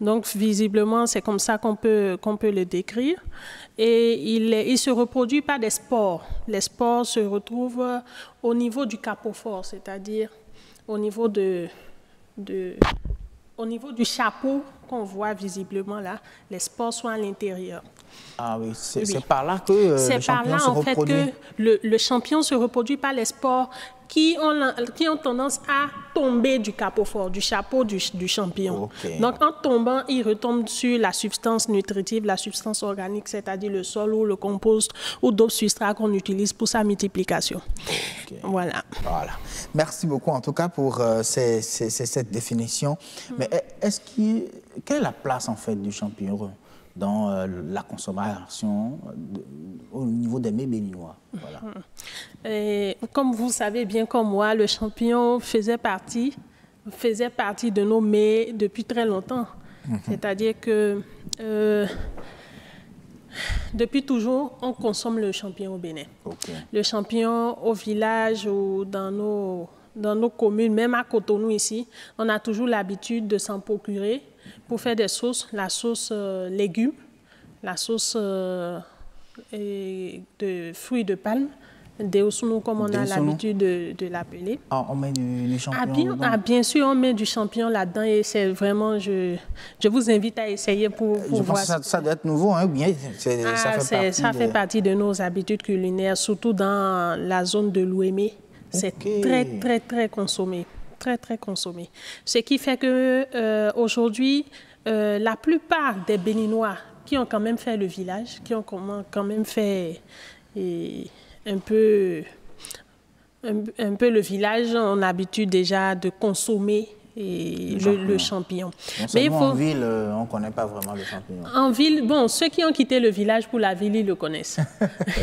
Donc, visiblement, c'est comme ça qu'on peut le décrire. Et il se reproduit par des spores. Les spores se retrouvent au niveau du capophore, c'est-à-dire au niveau du chapeau qu'on voit visiblement là, les spores sont à l'intérieur. Ah oui, c'est par là que le champignon se reproduit. C'est par là, en fait, que le champignon se reproduit par les spores qui ont tendance à tomber du capot fort, du chapeau du champignon. Okay. Donc, en tombant, ils retombent sur la substance nutritive, la substance organique, c'est-à-dire le sol ou le compost ou d'autres substrats qu'on utilise pour sa multiplication. Okay. Voilà. Merci beaucoup, en tout cas, pour cette définition. Mais quelle est la place, en fait, du champignon dans la consommation au niveau des mets béninois? Voilà. Et comme vous savez bien comme moi, le champignon faisait partie de nos mets depuis très longtemps. C'est-à-dire que depuis toujours, on consomme le champignon au Bénin. Okay. Le champignon au village ou dans nos communes, même à Cotonou ici, on a toujours l'habitude de s'en procurer pour faire des sauces, la sauce légumes, la sauce de fruits de palme, Deosunu, comme on a l'habitude de l'appeler. On met du champignon dedans? Bien sûr, on met du champignon là-dedans et c'est vraiment, je vous invite à essayer pour voir. Ça doit être nouveau, hein, bien. Ça fait partie de nos habitudes culinaires, surtout dans la zone de l'Ouémé. C'est très, très, très consommé. Très, très consommé. Ce qui fait que aujourd'hui, la plupart des Béninois qui ont quand même fait le village, qui ont quand même fait un peu le village, ont l'habitude déjà de consommer le champignon. Mais en ville, on ne connaît pas vraiment le champignon. En ville, bon, ceux qui ont quitté le village pour la ville, ils le connaissent.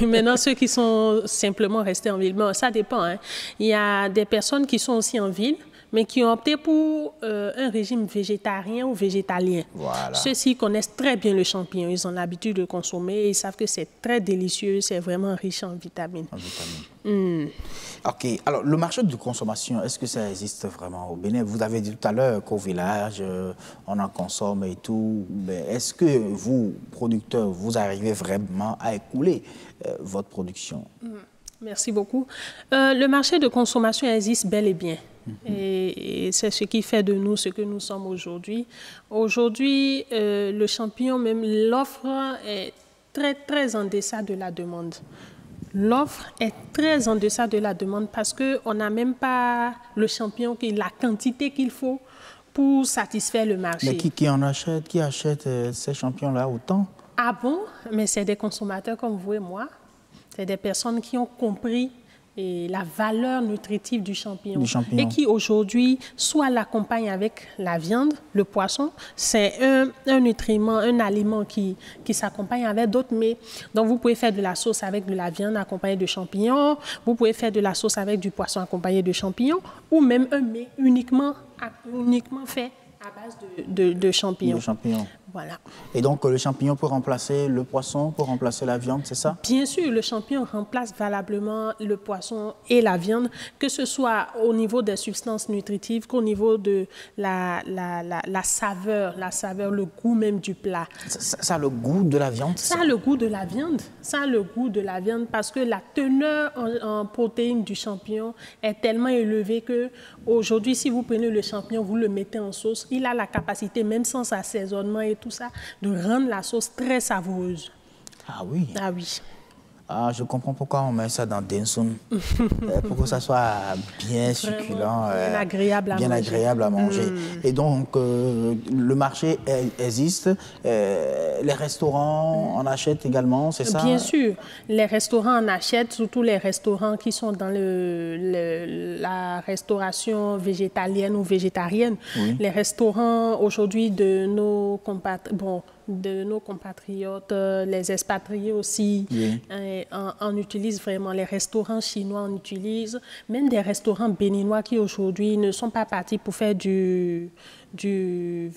Maintenant, ceux qui sont simplement restés en ville, bon, ça dépend. Hein. Il y a des personnes qui sont aussi en ville, mais qui ont opté pour un régime végétarien ou végétalien. Voilà. Ceux-ci connaissent très bien le champignon. Ils ont l'habitude de consommer et ils savent que c'est très délicieux, c'est vraiment riche en vitamines. OK. Alors, le marché de consommation, est-ce que ça existe vraiment au Bénin? Vous avez dit tout à l'heure qu'au village, on en consomme et tout. Mais est-ce que vous, producteurs, vous arrivez vraiment à écouler votre production? Merci beaucoup. Le marché de consommation existe bel et bien. Et c'est ce qui fait de nous ce que nous sommes aujourd'hui. Aujourd'hui, le champignon, même l'offre est très, très en deçà de la demande. L'offre est très en deçà de la demande parce qu'on n'a même pas le champignon, la quantité qu'il faut pour satisfaire le marché. Mais qui en achète? Qui achète ces champignons-là autant? Ah bon? Mais c'est des consommateurs comme vous et moi. C'est des personnes qui ont compris la valeur nutritive du champignon. Et qui aujourd'hui soit l'accompagnent avec la viande, le poisson. C'est un nutriment, un aliment qui s'accompagne avec d'autres mets. Donc vous pouvez faire de la sauce avec de la viande accompagnée de champignons, vous pouvez faire de la sauce avec du poisson accompagné de champignons, ou même un mets uniquement fait à base de champignons. Voilà. Et donc, le champignon peut remplacer le poisson, peut remplacer la viande, c'est ça? Bien sûr, le champignon remplace valablement le poisson et la viande, que ce soit au niveau des substances nutritives qu'au niveau de la saveur, le goût même du plat. Ça a le goût de la viande? Ça a le goût de la viande. Ça a le goût de la viande parce que la teneur en protéines du champignon est tellement élevée que aujourd'hui, si vous prenez le champignon, vous le mettez en sauce, il a la capacité, même sans assaisonnement et tout ça, de rendre la sauce très savoureuse. Ah oui? Ah oui. Ah, je comprends pourquoi on met ça dans Densun, pour que ça soit bien succulent, bien agréable à manger. Et donc, le marché existe, les restaurants en achètent également, c'est ça? Bien sûr, les restaurants en achètent, surtout les restaurants qui sont dans la restauration végétalienne ou végétarienne. Oui. Les restaurants aujourd'hui de nos compatriotes, les expatriés aussi, oui. En utilisent vraiment. Les restaurants chinois en utilisent, même des restaurants béninois qui aujourd'hui ne sont pas partis pour faire du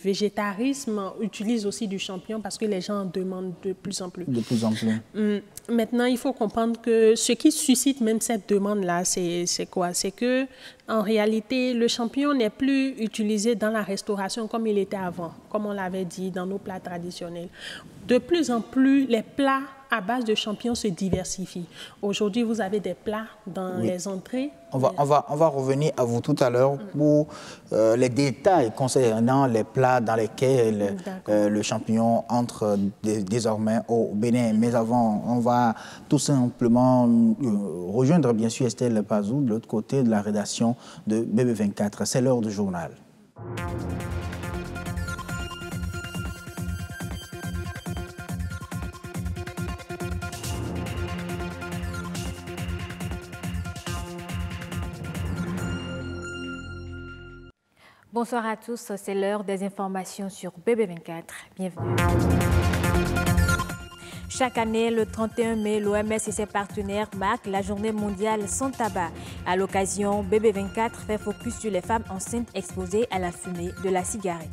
végétarisme, utilisent aussi du champignon parce que les gens en demandent de plus en plus. De plus en plus. Maintenant, il faut comprendre que ce qui suscite même cette demande-là, c'est quoi? C'est que en réalité, le champignon n'est plus utilisé dans la restauration comme il était avant, comme on l'avait dit dans nos plats traditionnels. De plus en plus, les plats à base de champignons se diversifient. Aujourd'hui, vous avez des plats dans les entrées. On va revenir à vous tout à l'heure pour les détails concernant les plats dans lesquels le champignon entre désormais au Bénin. Mais avant, on va tout simplement rejoindre bien sûr Estelle Pazou de l'autre côté de la rédaction de BB24. C'est l'heure du journal. Bonsoir à tous, c'est l'heure des informations sur BB24. Bienvenue. Chaque année, le 31 mai, l'OMS et ses partenaires marquent la journée mondiale sans tabac. À l'occasion, BB24 fait focus sur les femmes enceintes exposées à la fumée de la cigarette.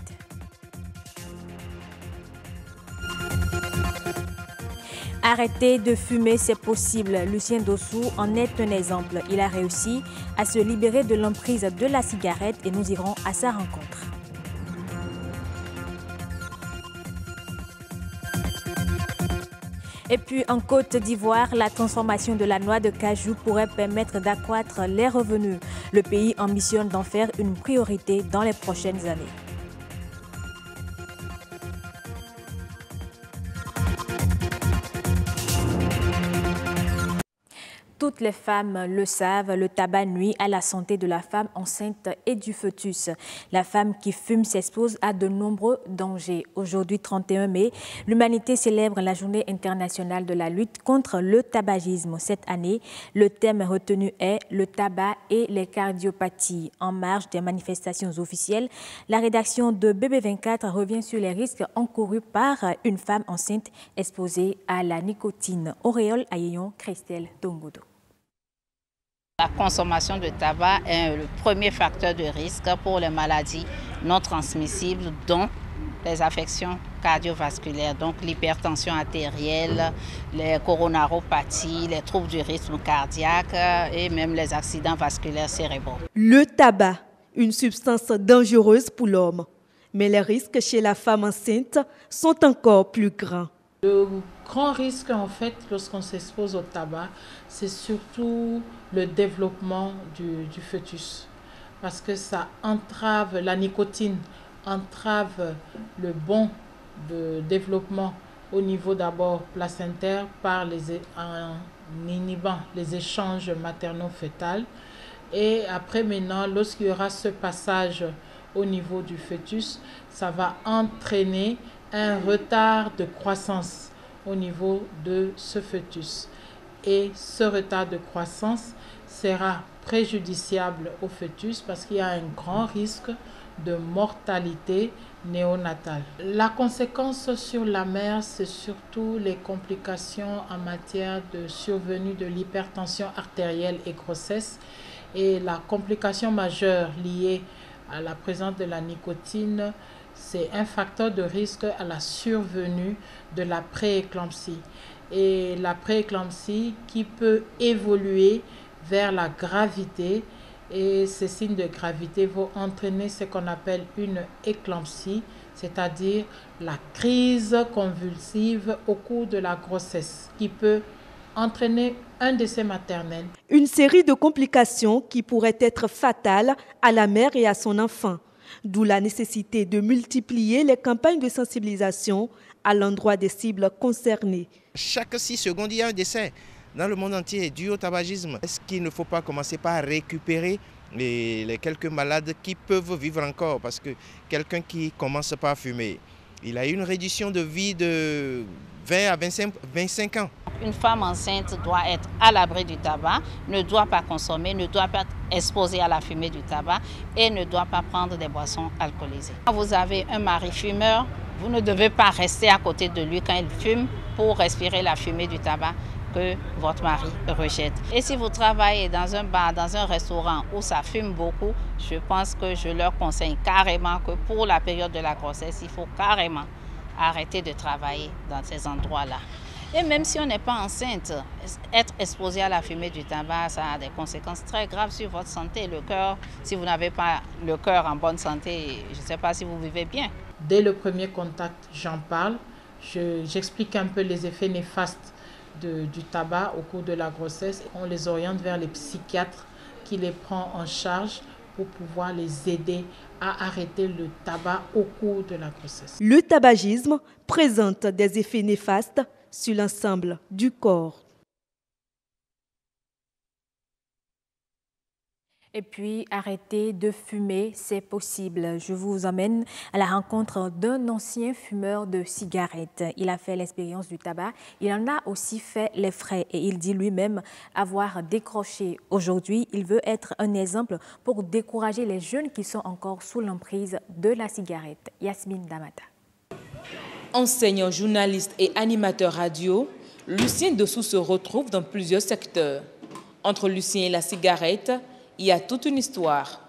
Arrêter de fumer, c'est possible. Lucien Dossou en est un exemple. Il a réussi à se libérer de l'emprise de la cigarette et nous irons à sa rencontre. Et puis en Côte d'Ivoire, la transformation de la noix de cajou pourrait permettre d'accroître les revenus. Le pays ambitionne d'en faire une priorité dans les prochaines années. Toutes les femmes le savent, le tabac nuit à la santé de la femme enceinte et du fœtus. La femme qui fume s'expose à de nombreux dangers. Aujourd'hui, 31 mai, l'humanité célèbre la journée internationale de la lutte contre le tabagisme. Cette année, le thème retenu est le tabac et les cardiopathies. En marge des manifestations officielles, la rédaction de BB24 revient sur les risques encourus par une femme enceinte exposée à la nicotine. Auréole Ayeyon, Christelle Tongodo. La consommation de tabac est le premier facteur de risque pour les maladies non transmissibles, dont les affections cardiovasculaires, donc l'hypertension artérielle, les coronaropathies, les troubles du rythme cardiaque et même les accidents vasculaires cérébraux. Le tabac, une substance dangereuse pour l'homme, mais les risques chez la femme enceinte sont encore plus grands. Le grand risque, en fait, lorsqu'on s'expose au tabac, c'est surtout le développement du fœtus. Parce que ça entrave, la nicotine entrave le bon développement au niveau d'abord placentaire en inhibant les échanges maternaux-fœtals. Et après maintenant, lorsqu'il y aura ce passage au niveau du fœtus, ça va entraîner un retard de croissance au niveau de ce fœtus. Et ce retard de croissance sera préjudiciable au fœtus parce qu'il y a un grand risque de mortalité néonatale. La conséquence sur la mère, c'est surtout les complications en matière de survenue de l'hypertension artérielle et grossesse. Et la complication majeure liée à la présence de la nicotine, c'est un facteur de risque à la survenue de la prééclampsie. Et la prééclampsie qui peut évoluer vers la gravité, et ces signes de gravité vont entraîner ce qu'on appelle une éclampsie, c'est-à-dire la crise convulsive au cours de la grossesse, qui peut entraîner un décès maternel. Une série de complications qui pourraient être fatales à la mère et à son enfant. D'où la nécessité de multiplier les campagnes de sensibilisation à l'endroit des cibles concernées. Chaque 6 secondes, il y a un décès dans le monde entier dû au tabagisme. Est-ce qu'il ne faut pas commencer par récupérer les quelques malades qui peuvent vivre encore? Parce que quelqu'un qui commence par fumer, il a une réduction de vie de 20 à 25 ans. Une femme enceinte doit être à l'abri du tabac, ne doit pas consommer, ne doit pas être exposée à la fumée du tabac et ne doit pas prendre des boissons alcoolisées. Quand vous avez un mari fumeur, vous ne devez pas rester à côté de lui quand il fume pour respirer la fumée du tabac que votre mari rejette. Et si vous travaillez dans un bar, dans un restaurant où ça fume beaucoup, je pense que je leur conseille carrément que pour la période de la grossesse, il faut carrément arrêter de travailler dans ces endroits-là. Et même si on n'est pas enceinte, être exposé à la fumée du tabac, ça a des conséquences très graves sur votre santé. Le cœur, si vous n'avez pas le cœur en bonne santé, je ne sais pas si vous vivez bien. Dès le premier contact, j'en parle. J'explique un peu les effets néfastes du tabac au cours de la grossesse. On les oriente vers les psychiatres qui les prend en charge pour pouvoir les aider à arrêter le tabac au cours de la grossesse. Le tabagisme présente des effets néfastes sur l'ensemble du corps. Et puis, arrêter de fumer, c'est possible. Je vous emmène à la rencontre d'un ancien fumeur de cigarettes. Il a fait l'expérience du tabac. Il en a aussi fait les frais et il dit lui-même avoir décroché. Aujourd'hui, il veut être un exemple pour décourager les jeunes qui sont encore sous l'emprise de la cigarette. Yasmine Damata. Enseignant, journaliste et animateur radio, Lucien Dossou se retrouve dans plusieurs secteurs. Entre Lucien et la cigarette, il y a toute une histoire.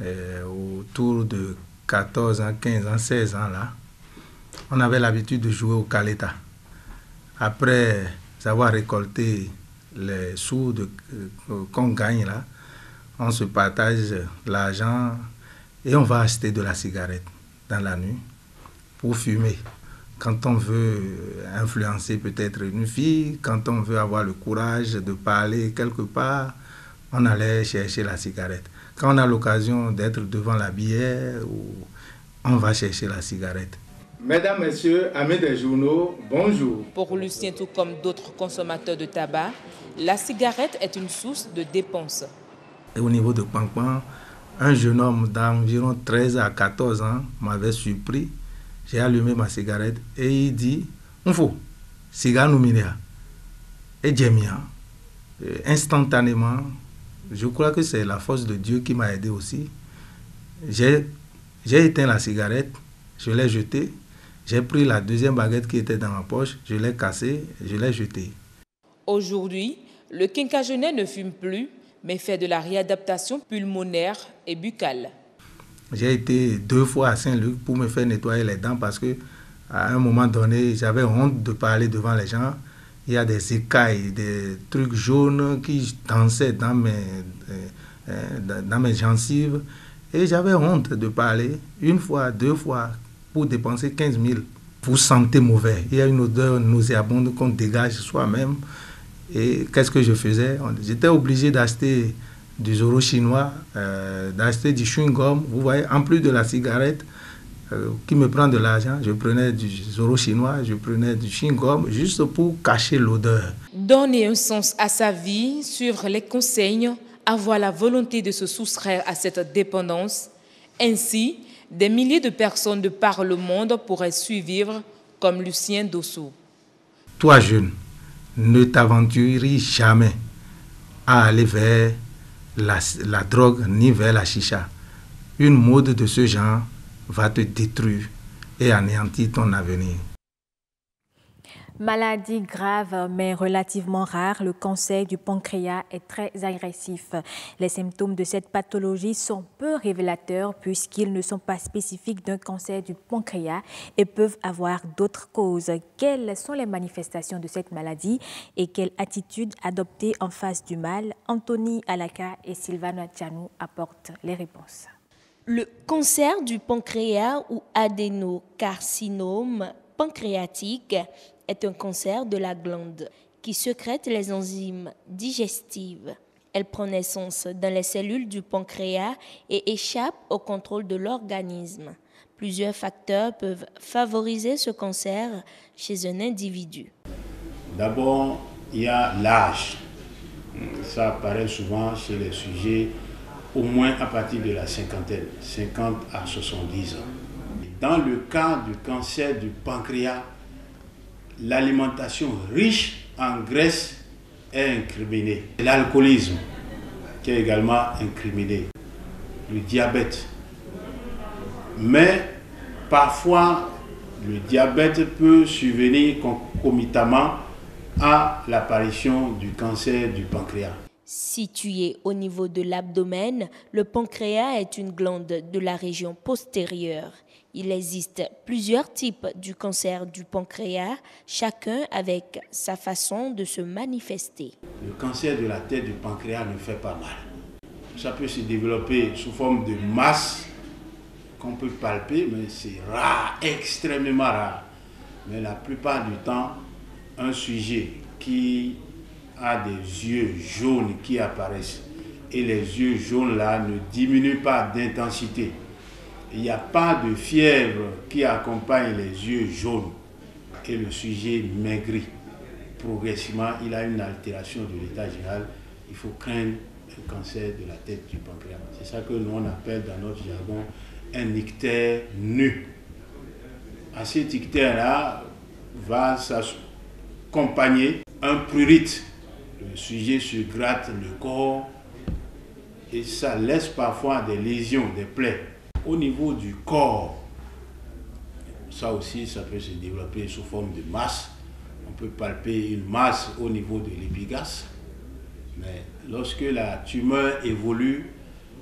Autour de 14 ans, 15 ans, 16 ans, là, on avait l'habitude de jouer au caleta. Après avoir récolté les sous qu'on gagne, là, on se partage l'argent et on va acheter de la cigarette dans la nuit pour fumer. Quand on veut influencer peut-être une fille, quand on veut avoir le courage de parler quelque part, on allait chercher la cigarette. Quand on a l'occasion d'être devant la bière, on va chercher la cigarette. Mesdames, Messieurs, amis des journaux, bonjour. Pour Lucien, tout comme d'autres consommateurs de tabac, la cigarette est une source de dépenses. Et au niveau de Pankpan, un jeune homme d'environ 13 à 14 ans m'avait surpris. J'ai allumé ma cigarette et il dit « On faut, cigare nous minéa ». Et j'ai mis instantanément. Je crois que c'est la force de Dieu qui m'a aidé aussi. J'ai éteint la cigarette, je l'ai jetée. J'ai pris la deuxième baguette qui était dans ma poche, je l'ai cassée, je l'ai jetée. Aujourd'hui, le quinquagénaire ne fume plus, mais fait de la réadaptation pulmonaire et buccale. J'ai été 2 fois à Saint-Luc pour me faire nettoyer les dents parce que à un moment donné, j'avais honte de parler devant les gens. Il y a des écailles, des trucs jaunes qui dansaient dans mes gencives. Et j'avais honte de parler 1 fois, 2 fois, pour dépenser 15 000. Vous sentez mauvais. Il y a une odeur nauséabonde qu'on dégage soi-même. Et qu'est-ce que je faisais? J'étais obligé d'acheter du Zoro chinois, d'acheter du chewing-gum. Vous voyez, en plus de la cigarette, qui me prend de l'argent, je prenais du Zoro chinois, je prenais du chewing-gum juste pour cacher l'odeur. Donner un sens à sa vie, suivre les conseils, avoir la volonté de se soustraire à cette dépendance. Ainsi, des milliers de personnes de par le monde pourraient suivre comme Lucien Dossou. Toi, jeune, ne t'aventurerie jamais à aller vers la drogue ni vers la chicha. Une mode de ce genre va te détruire et anéantir ton avenir. Maladie grave mais relativement rare, le cancer du pancréas est très agressif. Les symptômes de cette pathologie sont peu révélateurs puisqu'ils ne sont pas spécifiques d'un cancer du pancréas et peuvent avoir d'autres causes. Quelles sont les manifestations de cette maladie et quelle attitude adopter en face du mal? Anthony Alaka et Sylvana Tchanou apportent les réponses. Le cancer du pancréas ou adénocarcinome pancréatique est un cancer de la glande qui sécrète les enzymes digestives. Elle prend naissance dans les cellules du pancréas et échappe au contrôle de l'organisme. Plusieurs facteurs peuvent favoriser ce cancer chez un individu. D'abord, il y a l'âge. Ça apparaît souvent chez les sujets au moins à partir de la cinquantaine, 50 à 70 ans. Dans le cas du cancer du pancréas, l'alimentation riche en graisse est incriminée. L'alcoolisme qui est également incriminé. Le diabète. Mais parfois, le diabète peut survenir concomitamment à l'apparition du cancer du pancréas. Situé au niveau de l'abdomen, le pancréas est une glande de la région postérieure. Il existe plusieurs types du cancer du pancréas, chacun avec sa façon de se manifester. Le cancer de la tête du pancréas ne fait pas mal. Ça peut se développer sous forme de masse qu'on peut palper, mais c'est rare, extrêmement rare. Mais la plupart du temps, un sujet qui a des yeux jaunes qui apparaissent. Et les yeux jaunes là ne diminuent pas d'intensité. Il n'y a pas de fièvre qui accompagne les yeux jaunes. Et le sujet maigrit. Progressivement, il a une altération de l'état général. Il faut craindre un cancer de la tête du pancréas. C'est ça que nous on appelle dans notre jargon un ictère nu. À cet ictère-là va s'accompagner un prurite. Le sujet se gratte le corps et ça laisse parfois des lésions, des plaies. Au niveau du corps, ça aussi, ça peut se développer sous forme de masse. On peut palper une masse au niveau de l'épigaste. Mais lorsque la tumeur évolue,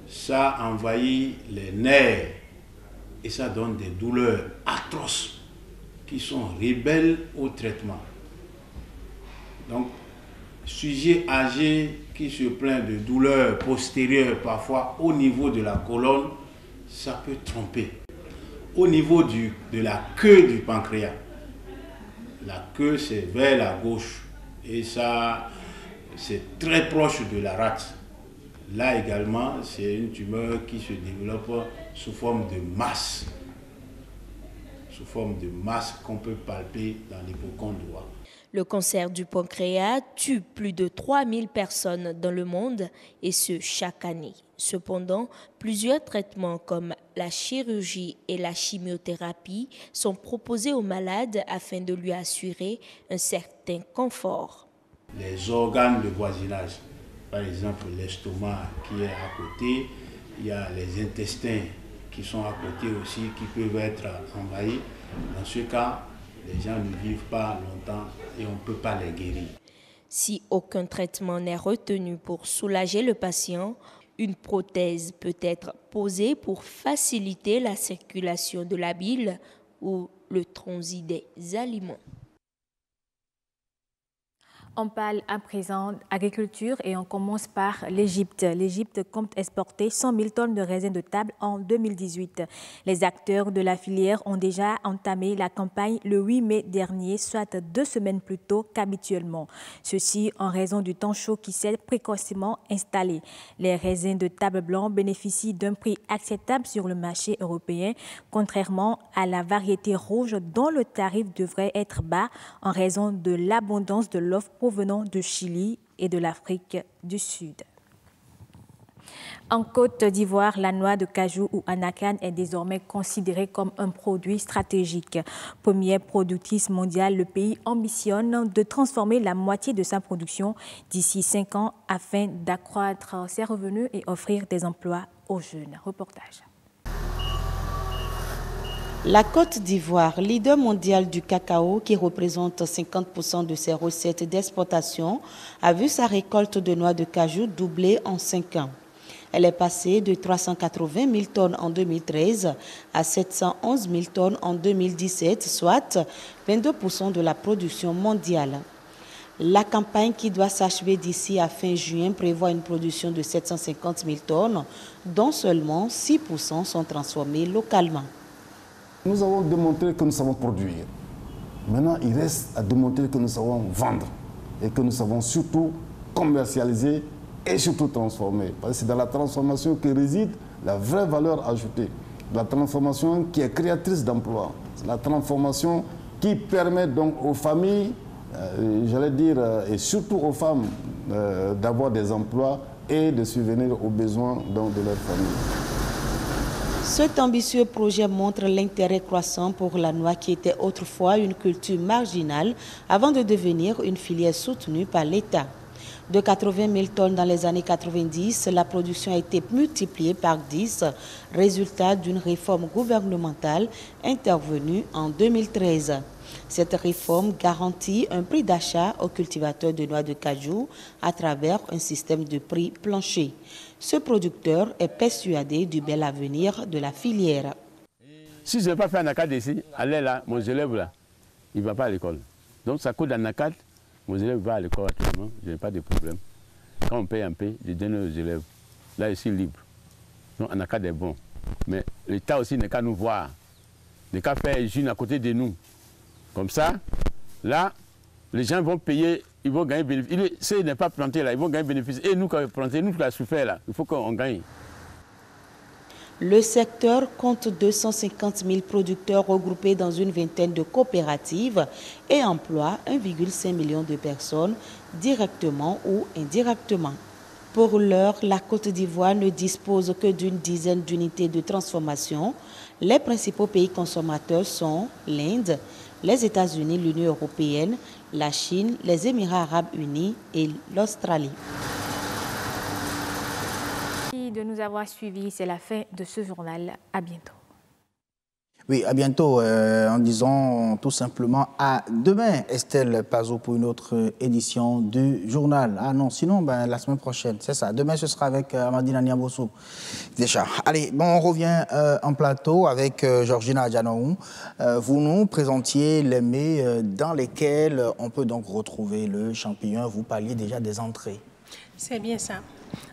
ça envahit les nerfs et ça donne des douleurs atroces qui sont rebelles au traitement. Donc, sujet âgé qui se plaint de douleurs postérieures, parfois au niveau de la colonne, ça peut tromper. Au niveau de la queue du pancréas, la queue c'est vers la gauche et ça c'est très proche de la rate. Là également, c'est une tumeur qui se développe sous forme de masse. Sous forme de masse qu'on peut palper dans l'hypocondre droit. Le cancer du pancréas tue plus de 3000 personnes dans le monde et ce chaque année. Cependant, plusieurs traitements comme la chirurgie et la chimiothérapie sont proposés aux malades afin de lui assurer un certain confort. Les organes de voisinage, par exemple l'estomac qui est à côté, il y a les intestins qui sont à côté aussi qui peuvent être envahis. Dans ce cas, les gens ne vivent pas longtemps et on ne peut pas les guérir. Si aucun traitement n'est retenu pour soulager le patient, une prothèse peut être posée pour faciliter la circulation de la bile ou le transit des aliments. On parle à présent d'agriculture et on commence par l'Égypte. L'Égypte compte exporter 100 000 tonnes de raisins de table en 2018. Les acteurs de la filière ont déjà entamé la campagne le 8 mai dernier, soit 2 semaines plus tôt qu'habituellement. Ceci en raison du temps chaud qui s'est précocement installé. Les raisins de table blanc bénéficient d'un prix acceptable sur le marché européen, contrairement à la variété rouge dont le tarif devrait être bas en raison de l'abondance de l'offre provenant du Chili et de l'Afrique du Sud. En Côte d'Ivoire, la noix de cajou ou anacarde est désormais considérée comme un produit stratégique. Première productrice mondiale, le pays ambitionne de transformer la moitié de sa production d'ici 5 ans afin d'accroître ses revenus et offrir des emplois aux jeunes. Reportage. La Côte d'Ivoire, leader mondial du cacao qui représente 50% de ses recettes d'exportation, a vu sa récolte de noix de cajou doubler en 5 ans. Elle est passée de 380 000 tonnes en 2013 à 711 000 tonnes en 2017, soit 22% de la production mondiale. La campagne qui doit s'achever d'ici à fin juin prévoit une production de 750 000 tonnes, dont seulement 6% sont transformées localement. Nous avons démontré que nous savons produire. Maintenant, il reste à démontrer que nous savons vendre et que nous savons surtout commercialiser et surtout transformer. Parce que c'est dans la transformation que réside la vraie valeur ajoutée. La transformation qui est créatrice d'emplois. C'est la transformation qui permet donc aux familles, j'allais dire, et surtout aux femmes, d'avoir des emplois et de subvenir aux besoins donc, de leur famille. Cet ambitieux projet montre l'intérêt croissant pour la noix qui était autrefois une culture marginale avant de devenir une filière soutenue par l'État. De 80 000 tonnes dans les années 90, la production a été multipliée par 10, résultat d'une réforme gouvernementale intervenue en 2013. Cette réforme garantit un prix d'achat aux cultivateurs de noix de cajou à travers un système de prix plancher. Ce producteur est persuadé du bel avenir de la filière. Si je n'ai pas fait anacarde ici, allez là, mon élève là, il ne va pas à l'école. Donc ça coûte d'anacarde, mon élève va à l'école actuellement, je n'ai pas de problème. Quand on paye un peu, je donne aux élèves. Là, je suis libre. Donc anacarde est bon. Mais l'État aussi n'est qu'à nous voir, n'est qu'à faire une usine à côté de nous. Comme ça, là, les gens vont payer ils vont gagner bénéfice. S'ils n'est pas planté là, ils vont gagner bénéfice. Et nous, quand on planté, nous qui l'avons souffert là, il faut qu'on gagne. Le secteur compte 250 000 producteurs regroupés dans une vingtaine de coopératives et emploie 1,5 million de personnes directement ou indirectement. Pour l'heure, la Côte d'Ivoire ne dispose que d'une dizaine d'unités de transformation. Les principaux pays consommateurs sont l'Inde, les États-Unis, l'Union européenne, la Chine, les Émirats arabes unis et l'Australie. Merci de nous avoir suivis. C'est la fin de ce journal. À bientôt. Oui, à bientôt, en disant tout simplement à demain, Estelle Pazot, pour une autre édition du journal. Ah non, sinon, la semaine prochaine, c'est ça. Demain, ce sera avec Amadine Niabosso. Déjà. Allez, bon, on revient en plateau avec Georgina Adjanoou. Vous nous présentiez les mets dans lesquels on peut donc retrouver le champignon. Vous parliez déjà des entrées. C'est bien ça.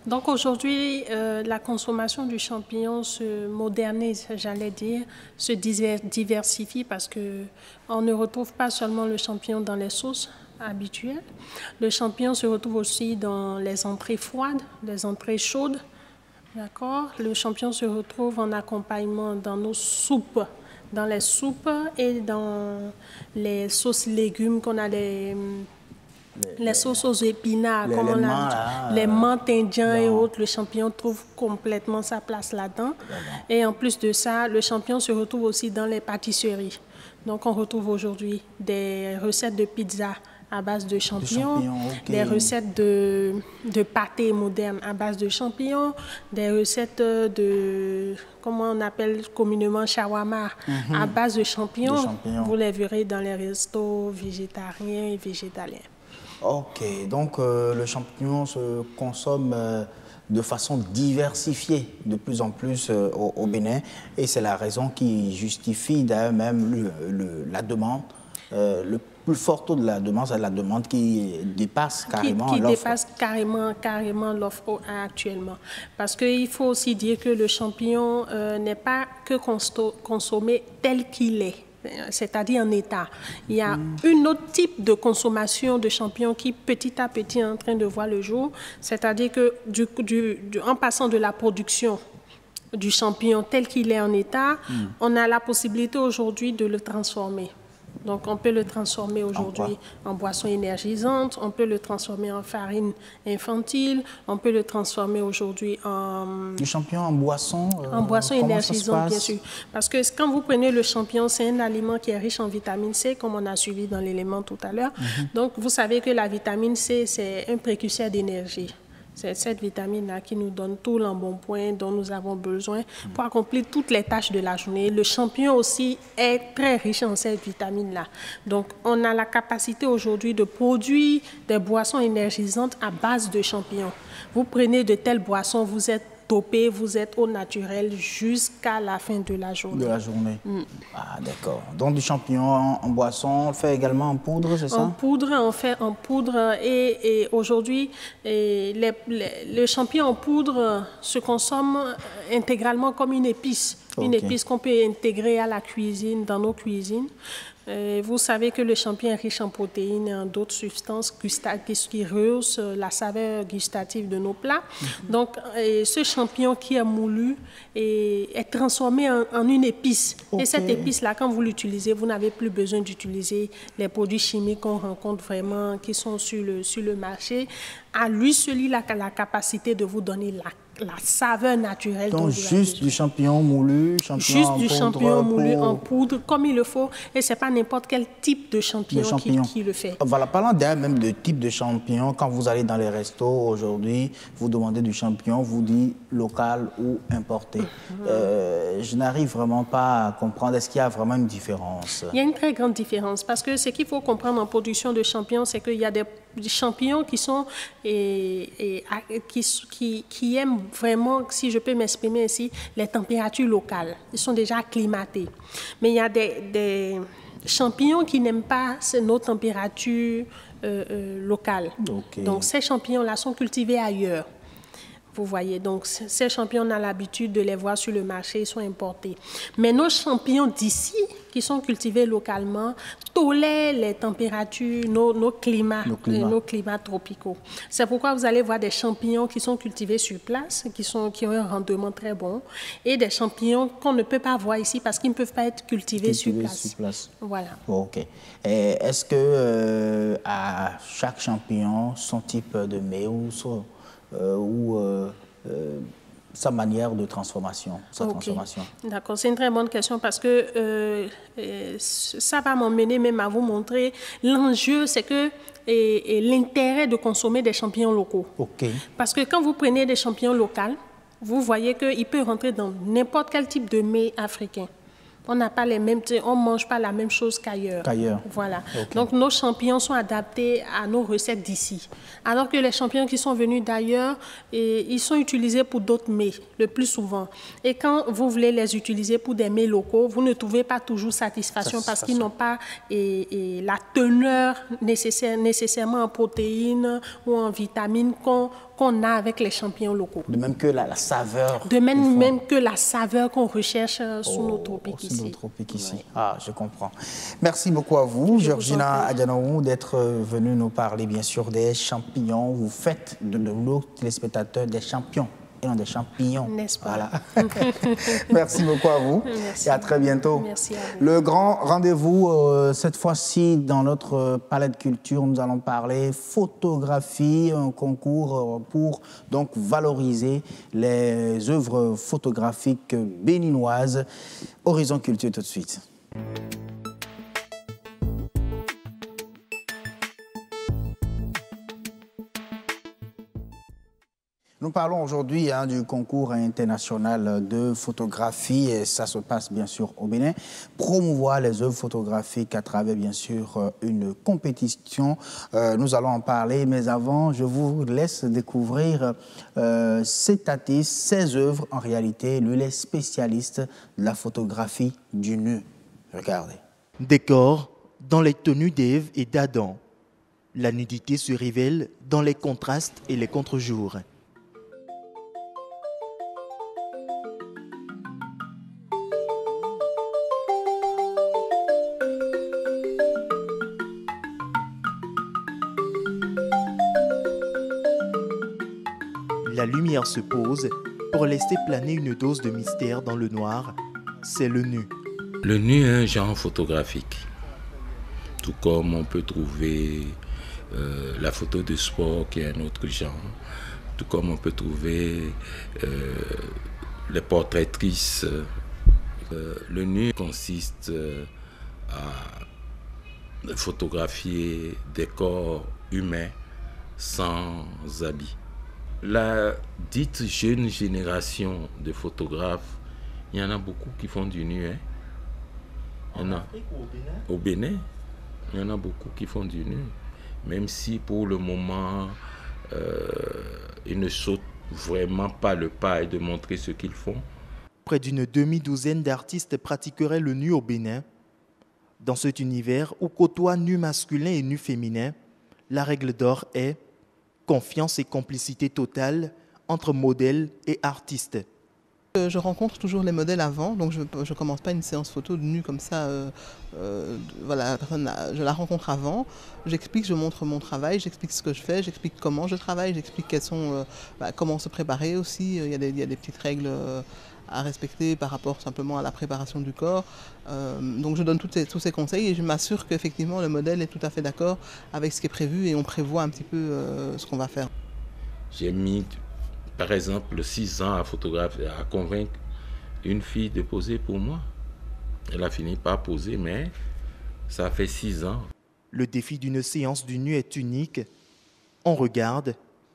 Donc aujourd'hui, la consommation du champignon se modernise, j'allais dire, se diversifie parce qu'on ne retrouve pas seulement le champignon dans les sauces habituelles. Le champignon se retrouve aussi dans les entrées froides, les entrées chaudes. D'accord? Le champignon se retrouve en accompagnement dans nos soupes, dans les soupes et dans les sauces légumes qu'on a les sauces aux épinards, comme on a les menthes indiens et autres, le champignon trouve complètement sa place là-dedans. Et en plus de ça, le champignon se retrouve aussi dans les pâtisseries. Donc on retrouve aujourd'hui des recettes de pizza à base de champignons, des recettes de pâté moderne à base de champignons, des recettes de, comment on appelle communément, shawarma à base de champignons. Vous les verrez dans les restos végétariens et végétaliens. Ok, donc le champignon se consomme de façon diversifiée de plus en plus au Bénin et c'est la raison qui justifie d'ailleurs même la demande. Le plus fort taux de la demande, c'est la demande qui dépasse carrément l'offre. Qui dépasse carrément l'offre actuellement. Parce qu'il faut aussi dire que le champignon n'est pas que consommé tel qu'il est, c'est-à-dire en état. Il y a un autre type de consommation de champignons qui petit à petit est en train de voir le jour, c'est-à-dire que en passant de la production du champignon tel qu'il est en état, on a la possibilité aujourd'hui de le transformer. Donc, on peut le transformer aujourd'hui en boisson énergisante, on peut le transformer en farine infantile, on peut le transformer aujourd'hui en... Du champignon en boisson en boisson énergisante, bien sûr. Parce que quand vous prenez le champignon, c'est un aliment qui est riche en vitamine C, comme on a suivi dans l'élément tout à l'heure. Donc, vous savez que la vitamine C, c'est un précurseur d'énergie. C'est cette vitamine-là qui nous donne tout l'embonpoint dont nous avons besoin pour accomplir toutes les tâches de la journée. Le champignon aussi est très riche en cette vitamine-là. Donc, on a la capacité aujourd'hui de produire des boissons énergisantes à base de champignons. Vous prenez de telles boissons, vous êtes topé, vous êtes au naturel jusqu'à la fin de la journée. De la journée. Ah, d'accord. Donc, du champignon en boisson, on le fait également en poudre, c'est ça? En poudre, on fait en poudre et aujourd'hui, le champignon en poudre se consomme intégralement comme une épice. Une épice qu'on peut intégrer à la cuisine, dans nos cuisines. Vous savez que le champignon est riche en protéines et en d'autres substances qui rehaussent la saveur gustative de nos plats. Donc, ce champignon qui est moulu est transformé en une épice. Et cette épice-là, quand vous l'utilisez, vous n'avez plus besoin d'utiliser les produits chimiques qu'on rencontre vraiment, qui sont sur le marché. À lui seul, il a la capacité de vous donner la saveur naturelle. Donc, juste du champignon moulu, champignon moulu en poudre, comme il le faut. Et ce n'est pas n'importe quel type de champignon qui le fait. Voilà, parlant d'ailleurs même de type de champignon, quand vous allez dans les restos aujourd'hui, vous demandez du champignon, vous dites local ou importé. Je n'arrive vraiment pas à comprendre. Est-ce qu'il y a vraiment une différence? Il y a une très grande différence parce que ce qu'il faut comprendre en production de champignons, c'est qu'il y a des champignons qui sont qui aiment vraiment, si je peux m'exprimer ainsi, les températures locales. Ils sont déjà acclimatés. Mais il y a des champignons qui n'aiment pas nos températures locales. Donc ces champignons-là sont cultivés ailleurs. Vous voyez, donc ces champions, on a l'habitude de les voir sur le marché, ils sont importés. Mais nos champions d'ici, qui sont cultivés localement, tolèrent les températures, nos climats tropicaux. C'est pourquoi vous allez voir des champignons qui sont cultivés sur place, qui ont un rendement très bon, et des champignons qu'on ne peut pas voir ici parce qu'ils ne peuvent pas être cultivés sur place. Voilà. Ok. Est-ce que à chaque champignon, son type de mets ou sa manière de transformation, D'accord, c'est une très bonne question parce que ça va m'emmener même à vous montrer l'enjeu, c'est que l'intérêt de consommer des champignons locaux. Parce que quand vous prenez des champignons locaux, vous voyez qu'ils peuvent rentrer dans n'importe quel type de mets africain. On n'a pas les mêmes, on mange pas la même chose qu'ailleurs. Voilà. Donc nos champignons sont adaptés à nos recettes d'ici. Alors que les champignons qui sont venus d'ailleurs, ils sont utilisés pour d'autres mets, le plus souvent. Et quand vous voulez les utiliser pour des mets locaux, vous ne trouvez pas toujours satisfaction parce qu'ils n'ont pas la teneur nécessairement en protéines ou en vitamines qu'on a avec les champignons locaux. De même que la saveur. De même que la saveur qu'on recherche sous nos tropiques ici. Ah, je comprends. Merci beaucoup à vous, Georgina Adjanaou, d'être venue nous parler, bien sûr, des champignons. Vous faites de nos téléspectateurs des champions et non des champignons. N'est-ce pas? Voilà. Merci beaucoup à vous. Merci. Et à très bientôt. Merci à vous. Le grand rendez-vous, cette fois-ci, dans notre palais de culture, nous allons parler photographie, un concours pour donc valoriser les œuvres photographiques béninoises. Horizon Culture tout de suite. Nous parlons aujourd'hui du concours international de photographie et ça se passe bien sûr au Bénin. Promouvoir les œuvres photographiques à travers bien sûr une compétition. Nous allons en parler, mais avant, je vous laisse découvrir cet artiste, ses œuvres. En réalité, lui, il est spécialiste de la photographie du nu. Regardez. Décor dans les tenues d'Ève et d'Adam. La nudité se révèle dans les contrastes et les contre-jours. La lumière se pose pour laisser planer une dose de mystère dans le noir. C'est le nu. Le nu est un genre photographique. Tout comme on peut trouver la photo de sport qui est un autre genre. Tout comme on peut trouver les portraitrices. Le nu consiste à photographier des corps humains sans habits. La dite jeune génération de photographes, il y en a beaucoup qui font du nu. Hein? Il y en a au Bénin, il y en a beaucoup qui font du nu. Même si pour le moment, ils ne sautent vraiment pas le pas et de montrer ce qu'ils font. Près d'une demi-douzaine d'artistes pratiqueraient le nu au Bénin. Dans cet univers où côtoient nu masculin et nu féminin, la règle d'or est confiance et complicité totale entre modèles et artistes. Je rencontre toujours les modèles avant, donc je ne commence pas une séance photo de nu comme ça. Voilà, je la rencontre avant, j'explique, je montre mon travail, j'explique ce que je fais, j'explique comment je travaille, j'explique comment se préparer aussi. Il y a des petites règles à respecter par rapport simplement à la préparation du corps. Donc je donne tous ces conseils et je m'assure qu'effectivement le modèle est tout à fait d'accord avec ce qui est prévu et on prévoit un petit peu ce qu'on va faire. J'ai mis par exemple 6 ans à convaincre une fille de poser pour moi. Elle a fini par poser, mais ça fait 6 ans. Le défi d'une séance du nu est unique. On regarde,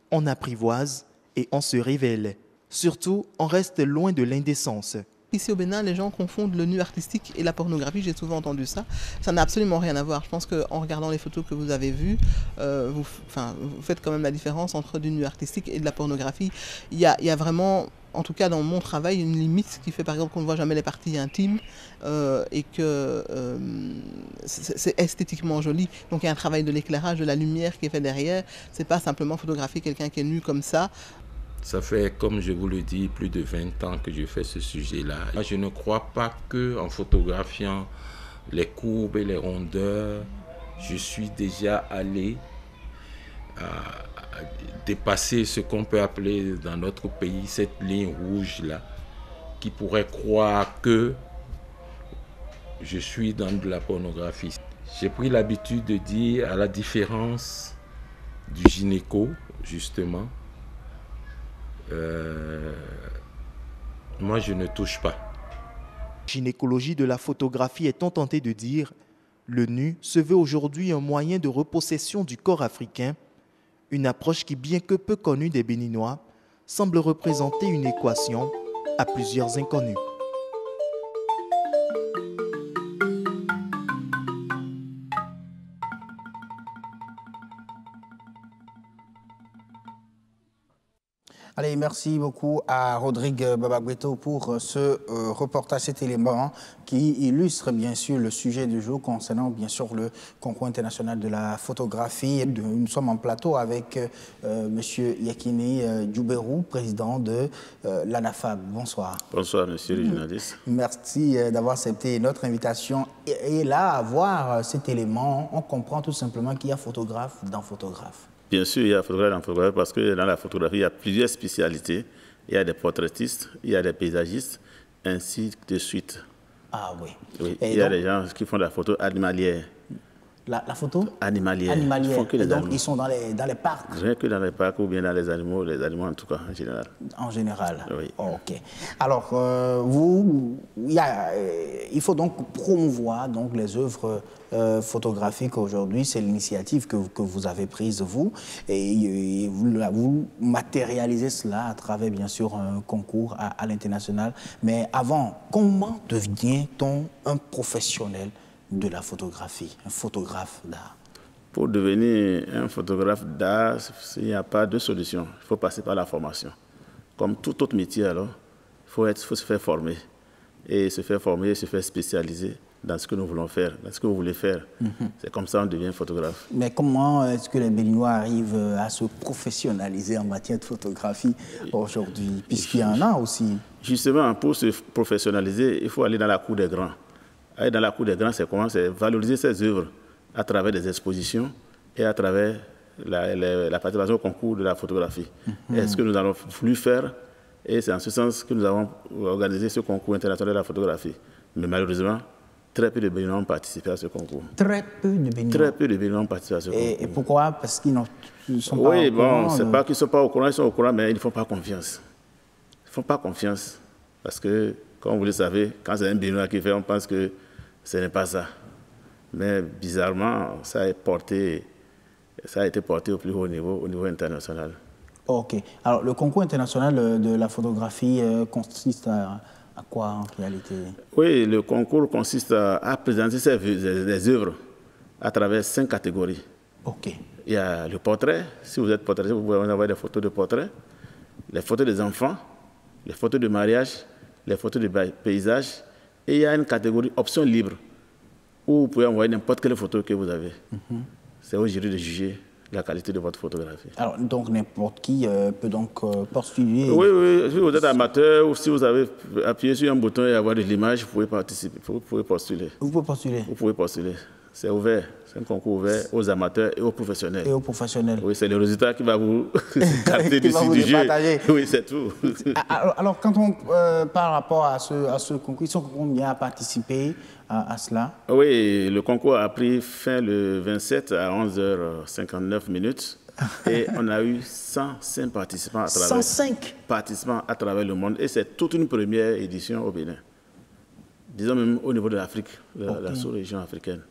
on apprivoise et on se révèle. Surtout, on reste loin de l'indécence. Ici au Bénin, les gens confondent le nu artistique et la pornographie, j'ai souvent entendu ça. Ça n'a absolument rien à voir. Je pense qu'en regardant les photos que vous avez vues, vous faites quand même la différence entre du nu artistique et de la pornographie. Il y a vraiment, en tout cas dans mon travail, une limite qui fait par exemple qu'on ne voit jamais les parties intimes et que c'est esthétiquement joli. Donc il y a un travail de l'éclairage, de la lumière qui est fait derrière. C'est pas simplement photographier quelqu'un qui est nu comme ça. Ça fait, comme je vous le dis, plus de 20 ans que je fais ce sujet-là. Je ne crois pas qu'en photographiant les courbes et les rondeurs, je suis déjà allé dépasser ce qu'on peut appeler dans notre pays cette ligne rouge-là, qui pourrait croire que je suis dans de la pornographie. J'ai pris l'habitude de dire, à la différence du gynéco, justement, moi je ne touche pas. Gynécologie de la photographie étant tenté de dire, le nu se veut aujourd'hui un moyen de repossession du corps africain, une approche qui, bien que peu connue des Béninois, semble représenter une équation à plusieurs inconnus. Allez, merci beaucoup à Rodrigue Babagbeto pour ce reportage, cet élément qui illustre bien sûr le sujet du jour concernant bien sûr le concours international de la photographie. Nous sommes en plateau avec M. Yekini Djouberou, président de l'ANAFAB. Bonsoir. Bonsoir, monsieur le journaliste. Merci d'avoir accepté notre invitation. Et là, à voir cet élément, on comprend tout simplement qu'il y a photographe dans photographe. Bien sûr, il y a photographe dans photographe parce que dans la photographie, il y a plusieurs spécialités. Il y a des portraitistes, il y a des paysagistes, ainsi de suite. Ah oui. Oui. Il y a des gens qui font de la photo animalière. La photo animalière. Animalière. Ils font que et les donc, animaux. ils sont dans les parcs. Rien que dans les parcs ou bien dans les animaux en tout cas, en général. En général. Oui. Oh, ok. Alors, il faut donc promouvoir donc, les œuvres photographiques aujourd'hui. C'est l'initiative que vous avez prise, vous. Et vous matérialisez cela à travers, bien sûr, un concours à l'international. Mais avant, comment devient-on un professionnel de la photographie, un photographe d'art? Pour devenir un photographe d'art, il n'y a pas de solution. Il faut passer par la formation. Comme tout autre métier, alors, il faut se faire former. Et se faire former, se faire spécialiser dans ce que nous voulons faire, dans ce que vous voulez faire. C'est comme ça qu'on devient photographe. Mais comment est-ce que les Béninois arrivent à se professionnaliser en matière de photographie aujourd'hui, puisqu'il y en a aussi? Justement, pour se professionnaliser, il faut aller dans la cour des grands. Aller dans la cour des grands, c'est comment? C'est valoriser ses œuvres à travers des expositions et à travers la participation au concours de la photographie. Et ce que nous avons voulu faire, et c'est en ce sens que nous avons organisé ce concours international de la photographie. Mais malheureusement, très peu de Béninois ont participé à ce concours. Très peu de Béninois? Très peu de Béninois ont participé à ce concours. Et pourquoi? Parce qu'ils ne sont pas au courant? Oui, c'est pas qu'ils ne sont pas au courant, ils sont au courant, mais ils ne font pas confiance. Ils ne font pas confiance parce que, comme vous le savez, quand c'est un Béninois qui fait, on pense que ce n'est pas ça. Mais bizarrement, ça a été porté au plus haut niveau, au niveau international. Ok. Alors, le concours international de la photographie consiste à quoi en réalité? Oui, le concours consiste à présenter des œuvres à travers 5 catégories. Ok. Il y a le portrait. Si vous êtes portraitiste, vous pouvez envoyer des photos de portrait, les photos des enfants, les photos de mariage, les photos de paysage. Et il y a une catégorie option libre, où vous pouvez envoyer n'importe quelle photo que vous avez. C'est au jury de juger la qualité de votre photographie. Alors, donc n'importe qui peut donc postuler? Oui, oui. Si vous êtes amateur ou si vous avez appuyé sur un bouton et avoir de l'image, vous pouvez participer, vous pouvez postuler. Vous pouvez postuler? Vous pouvez postuler. C'est ouvert. C'est un concours ouvert aux amateurs et aux professionnels. Et aux professionnels. Oui, c'est le résultat qui va vous garder du jeu. Oui, c'est tout. Alors, quand on par rapport à ce concours, ils sont combien à participer à cela? Oui, le concours a pris fin le 27 à 11h59 minutes. Et on a eu 105 participants à travers, 105 participants à travers le monde. Et c'est toute une première édition au Bénin. Disons même au niveau de l'Afrique, la sous-région africaine.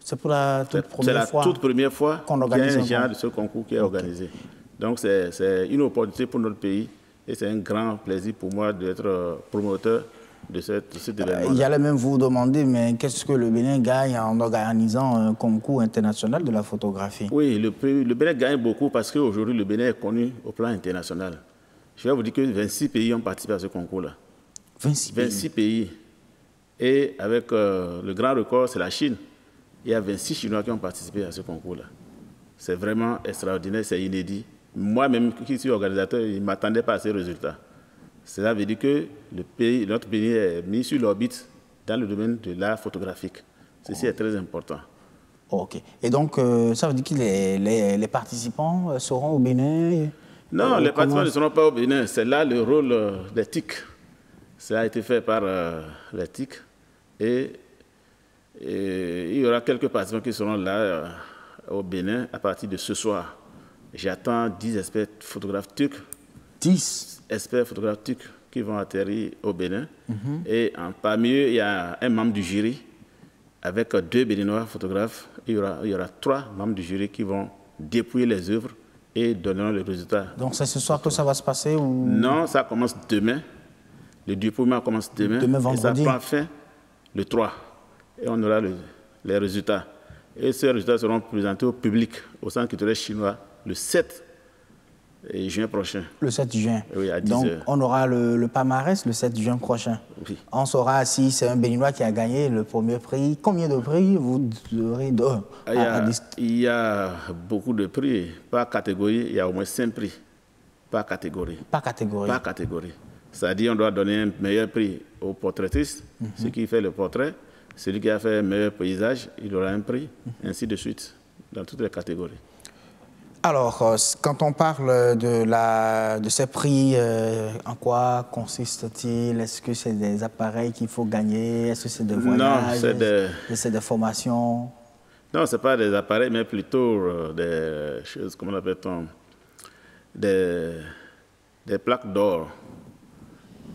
C'est pour la toute première fois? C'est la toute première fois qu'on qu'il y a organise un genre de ce concours qui est organisé. Donc c'est une opportunité pour notre pays et c'est un grand plaisir pour moi d'être promoteur de cet événement. J'allais même vous demander, mais qu'est-ce que le Bénin gagne en organisant un concours international de la photographie? Oui, le Bénin gagne beaucoup parce qu'aujourd'hui le Bénin est connu au plan international. Je vais vous dire que 26 pays ont participé à ce concours-là. 26 pays. Et avec le grand record, c'est la Chine. Il y a 26 Chinois qui ont participé à ce concours-là. C'est vraiment extraordinaire, c'est inédit. moi-même qui suis organisateur, je ne m'attendais pas à ces résultats. Cela veut dire que notre pays est mis sur l'orbite dans le domaine de l'art photographique. Ceci est très important. Ok. Et donc, ça veut dire que les participants seront au Bénin? Non, les participants ne seront pas au Bénin. C'est là le rôle des TIC. Ça a été fait par les TIC. Et il y aura quelques participants qui seront là au Bénin à partir de ce soir. J'attends 10 experts photographes turcs. 10 experts photographes turcs qui vont atterrir au Bénin. Et parmi eux, il y a un membre du jury avec 2 Béninois photographes. Il y aura 3 membres du jury qui vont dépouiller les œuvres et donneront les résultats. Donc c'est ce soir que ça va se passer ou... Non, ça commence demain. Le dépouillement commence demain. Demain vendredi. Et ça prend fin le 3. Et on aura les résultats. Et ces résultats seront présentés au public, au Centre culturel chinois, le 7 juin prochain. Le 7 juin. Oui, à 10 Donc, heures. on aura le palmarès le 7 juin prochain. Oui. On saura si c'est un Béninois qui a gagné le premier prix. Combien de prix vous aurez Il y a beaucoup de prix. Par catégorie, il y a au moins 5 prix. Par catégorie. Par catégorie. Par catégorie. C'est-à-dire qu'on doit donner un meilleur prix au portraitiste, celui qui fait le portrait. Celui qui a fait un meilleur paysage, il aura un prix, ainsi de suite, dans toutes les catégories. Alors, quand on parle de ces prix, en quoi consiste-t-il? Est-ce que c'est des appareils qu'il faut gagner? Est-ce que c'est des voyages? Non, c'est des formations? Non, ce n'est pas des appareils, mais plutôt des choses, comment appelle-t-on? Des plaques d'or.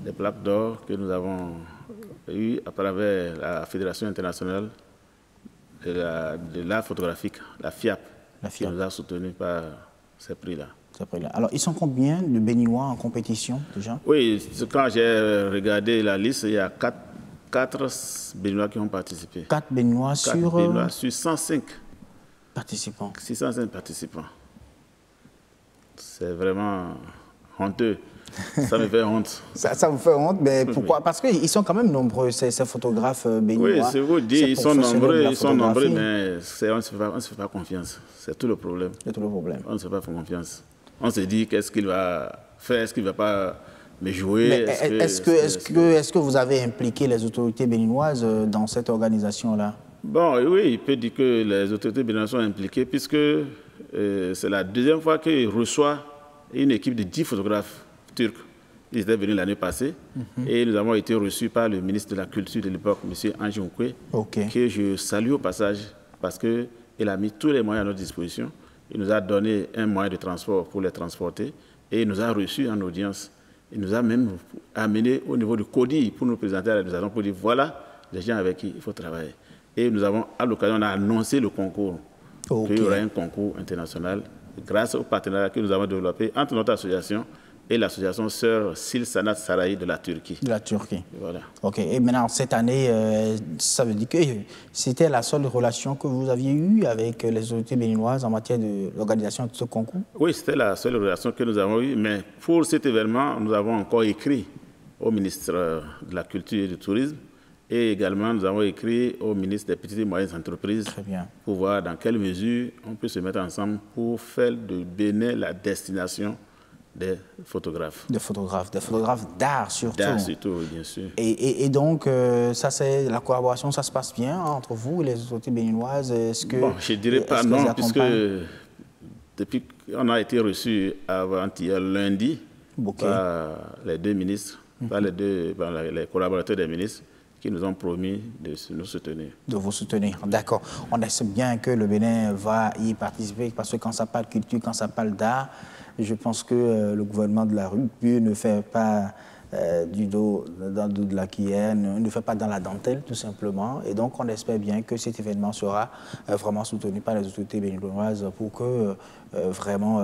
Des plaques d'or que nous avons eues à travers la Fédération internationale de l'art photographique, la FIAP. Qui nous a soutenus par ces prix-là. Alors, ils sont combien de Béninois en compétition déjà? Oui, quand j'ai regardé la liste, il y a 4 Béninois qui ont participé. 4 Béninois sur... 4 Béninois sur 105 participants. 605 participants. C'est vraiment honteux. Ça me fait honte. Ça vous fait honte, mais pourquoi? Parce qu'ils sont quand même nombreux, ces photographes béninois. Oui, c'est vous dire, ils sont nombreux, mais on ne se fait pas confiance. C'est tout le problème. C'est tout le problème. On ne se fait pas confiance. On se dit, qu'est-ce qu'il va faire? Est-ce qu'il ne va pas me jouer? Est-ce que vous avez impliqué les autorités béninoises dans cette organisation-là? Bon, oui, il peut dire que les autorités béninoises sont impliquées, puisque c'est la deuxième fois qu'il reçoit une équipe de 10 photographes turcs. Ils étaient venus l'année passée et nous avons été reçus par le ministre de la Culture de l'époque, M. Ange Nkwe, que je salue au passage parce qu'il a mis tous les moyens à notre disposition. Il nous a donné un moyen de transport pour les transporter et il nous a reçus en audience. Il nous a même amené au niveau du CODI pour nous présenter à l'administration pour dire voilà les gens avec qui il faut travailler. Et nous avons, à l'occasion, on a annoncé le concours. Qu'il y aura un concours international grâce au partenariat que nous avons développé entre notre association et l'association Sœur Sil Sanat Saray de la Turquie. De la Turquie. Voilà. OK. Et maintenant, cette année, ça veut dire que c'était la seule relation que vous aviez eue avec les autorités béninoises en matière de l'organisation de ce concours? Oui, c'était la seule relation que nous avons eue. Mais pour cet événement, nous avons encore écrit au ministre de la Culture et du Tourisme et également nous avons écrit au ministre des Petites et Moyennes Entreprises pour voir dans quelle mesure on peut se mettre ensemble pour faire de Bénin la destination des photographes. Des photographes d'art surtout. D'art surtout, oui, bien sûr. Et donc, ça c'est la collaboration, ça se passe bien entre vous et les autorités béninoises? Est-ce que, bon, je ne dirais pas non, puisque depuis qu'on a été reçus avant-hier lundi par les 2 ministres, par les collaborateurs des ministres, qui nous ont promis de nous soutenir. De vous soutenir, d'accord. On sait bien que le Bénin va y participer, parce que quand ça parle culture, quand ça parle d'art, je pense que le gouvernement de la rue ne fait pas du dos dans le dos de la cuillère, ne fait pas dans la dentelle, tout simplement. Et donc, on espère bien que cet événement sera vraiment soutenu par les autorités béninoises pour que vraiment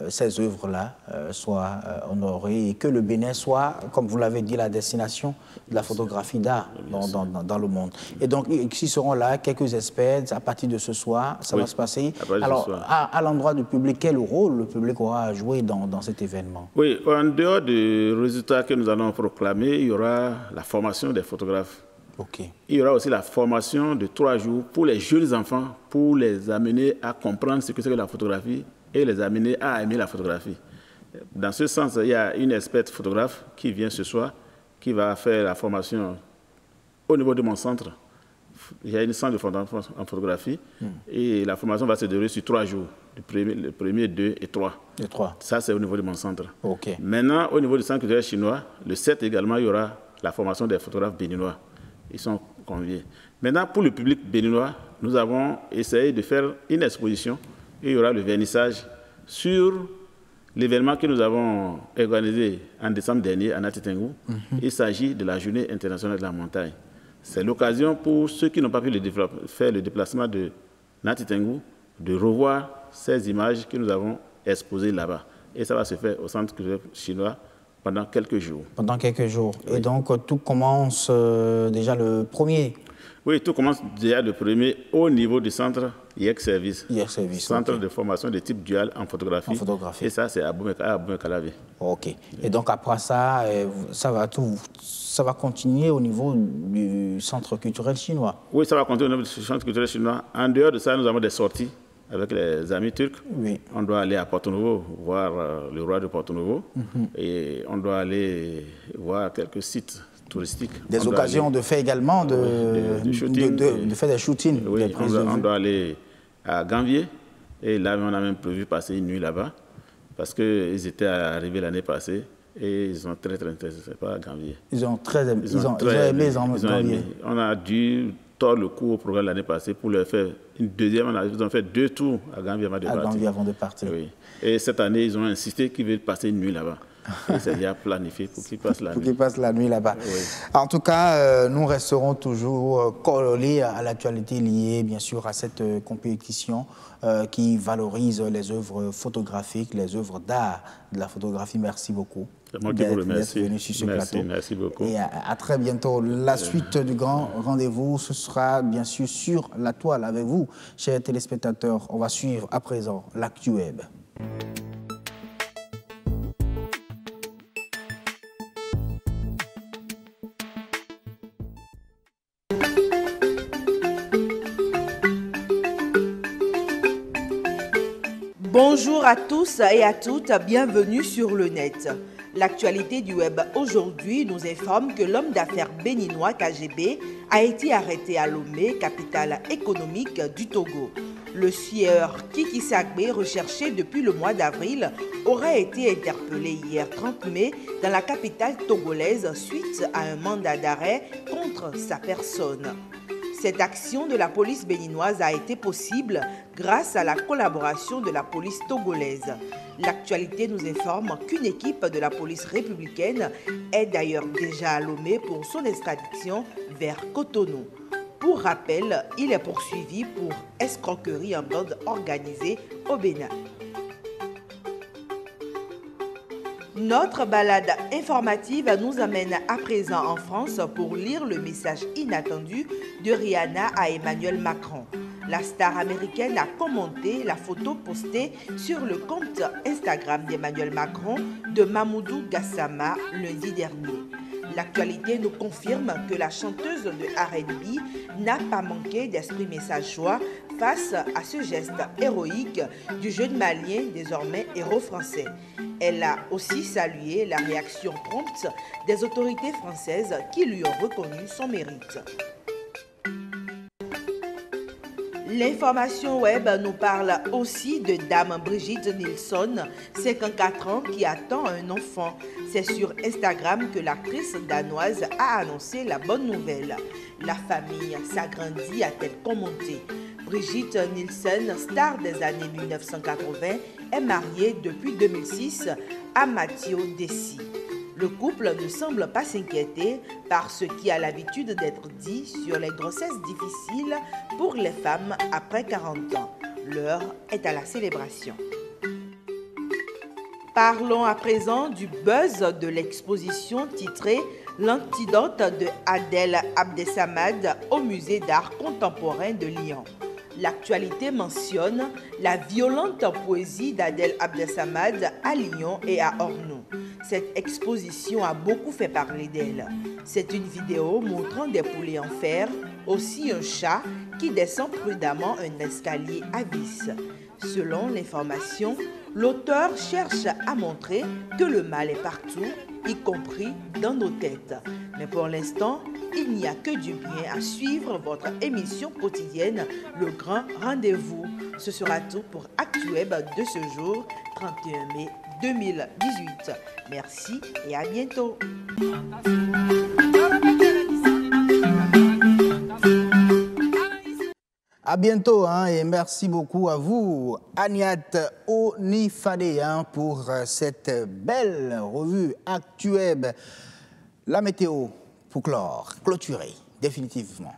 ces œuvres-là soient honorées et que le Bénin soit, comme vous l'avez dit, la destination de la photographie d'art dans le monde. Et donc, s'ils seront là, quelques experts, à partir de ce soir, ça va se passer. Alors, à l'endroit du public, quel rôle le public aura à jouer dans cet événement? Oui, en dehors du résultat que nous allons proclamer, il y aura la formation des photographes. Il y aura aussi la formation de 3 jours pour les jeunes enfants, pour les amener à comprendre ce que c'est que la photographie et les amener à aimer la photographie. Dans ce sens, il y a une experte photographe qui vient ce soir, qui va faire la formation au niveau de mon centre. Il y a une centre de formation en photographie et la formation va se dérouler sur 3 jours, le premier, 2 et 3. Ça, c'est au niveau de mon centre. Maintenant, au niveau du centre culturel chinois, le 7 également, il y aura la formation des photographes béninois. Ils sont conviés. Maintenant, pour le public béninois, nous avons essayé de faire une exposition et il y aura le vernissage sur l'événement que nous avons organisé en décembre dernier à Nati Tengou. Il s'agit de la Journée internationale de la montagne. C'est l'occasion pour ceux qui n'ont pas pu faire le déplacement de Nati Tengou de revoir ces images que nous avons exposées là-bas. Et ça va se faire au centre culturel chinois pendant quelques jours. Pendant quelques jours. Oui. Et donc, tout commence déjà le 1er. Oui, tout commence déjà le 1er au niveau du centre IEC Service. Centre de formation de type dual en photographie. Et ça, c'est à Boumé-Calavé. OK. Et donc, après ça, ça va continuer au niveau du centre culturel chinois. Oui, ça va continuer au niveau du centre culturel chinois. En dehors de ça, nous avons des sorties avec les amis turcs. On doit aller à Porto-Novo, voir le roi de Porto-Novo. Et on doit aller voir quelques sites touristiques. Des occasions de faire également de faire des shootings. Oui, on doit aller à Gambier. Et là, on a même prévu passer une nuit là-bas. Parce qu'ils étaient arrivés l'année passée. Et ils ont très intéressé par Gambier. Ils ont aimé Gambier. On a dû tordre le coup au programme l'année passée pour leur faire une deuxième. Ils ont fait 2 tours à Gambier avant de partir. Oui. Et cette année, ils ont insisté qu'ils veulent passer une nuit là-bas. C'est déjà planifié pour qu'ils passent la nuit. Pour qu'ils passent la nuit là-bas. Oui. En tout cas, nous resterons toujours collés à l'actualité liée, bien sûr, à cette compétition qui valorise les œuvres photographiques, les œuvres d'art de la photographie. Merci beaucoup. C'est moi qui vous remercie. Venu sur ce plateau. Merci beaucoup. Et à très bientôt. La suite du grand rendez-vous, ce sera bien sûr sur la toile avec vous, chers téléspectateurs. On va suivre à présent l'actu web. Bonjour à tous et à toutes, bienvenue sur le net. L'actualité du web aujourd'hui nous informe que l'homme d'affaires béninois KGB a été arrêté à Lomé, capitale économique du Togo. Le sieur Kiki Sagbe, recherché depuis le mois d'avril, aurait été interpellé hier 30 mai dans la capitale togolaise suite à un mandat d'arrêt contre sa personne. Cette action de la police béninoise a été possible grâce à la collaboration de la police togolaise. L'actualité nous informe qu'une équipe de la police républicaine est d'ailleurs déjà à Lomé pour son extradition vers Cotonou. Pour rappel, il est poursuivi pour escroquerie en bande organisée au Bénin. Notre balade informative nous amène à présent en France pour lire le message inattendu de Rihanna à Emmanuel Macron. La star américaine a commenté la photo postée sur le compte Instagram d'Emmanuel Macron de Mamoudou Gassama lundi dernier. L'actualité nous confirme que la chanteuse de R&B n'a pas manqué d'exprimer sa joie face à ce geste héroïque du jeune Malien, désormais héros français. Elle a aussi salué la réaction prompte des autorités françaises qui lui ont reconnu son mérite. L'information web nous parle aussi de Dame Brigitte Nielsen, 54 ans, qui attend un enfant. C'est sur Instagram que l'actrice danoise a annoncé la bonne nouvelle. La famille s'agrandit, a-t-elle commenté. Brigitte Nielsen, star des années 1980, est mariée depuis 2006 à Matteo Dessi. Le couple ne semble pas s'inquiéter par ce qui a l'habitude d'être dit sur les grossesses difficiles pour les femmes après 40 ans. L'heure est à la célébration. Parlons à présent du buzz de l'exposition titrée « L'antidote de Adel Abdesamad au musée d'art contemporain de Lyon ». L'actualité mentionne la violente poésie d'Adel Abdesamad à Lyon et à Ornou. Cette exposition a beaucoup fait parler d'elle. C'est une vidéo montrant des poulets en fer, Aussi un chat qui descend prudemment un escalier à vis. Selon l'information, l'auteur cherche à montrer que le mal est partout, y compris dans nos têtes. Mais pour l'instant, il n'y a que du bien à suivre votre émission quotidienne, Le Grand Rendez-vous. Ce sera tout pour ActuWeb de ce jour, 31 mai 2018. Merci et à bientôt. À bientôt et merci beaucoup à vous, Agnat Onifade, pour cette belle revue ActuWeb. La météo pour clôturer définitivement.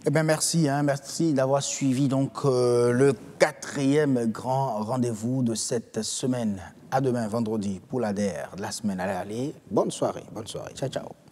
Eh bien, merci d'avoir suivi donc le 4e grand rendez-vous de cette semaine. À demain, vendredi, pour la dernière de la semaine. Allez, bonne soirée, ciao, ciao.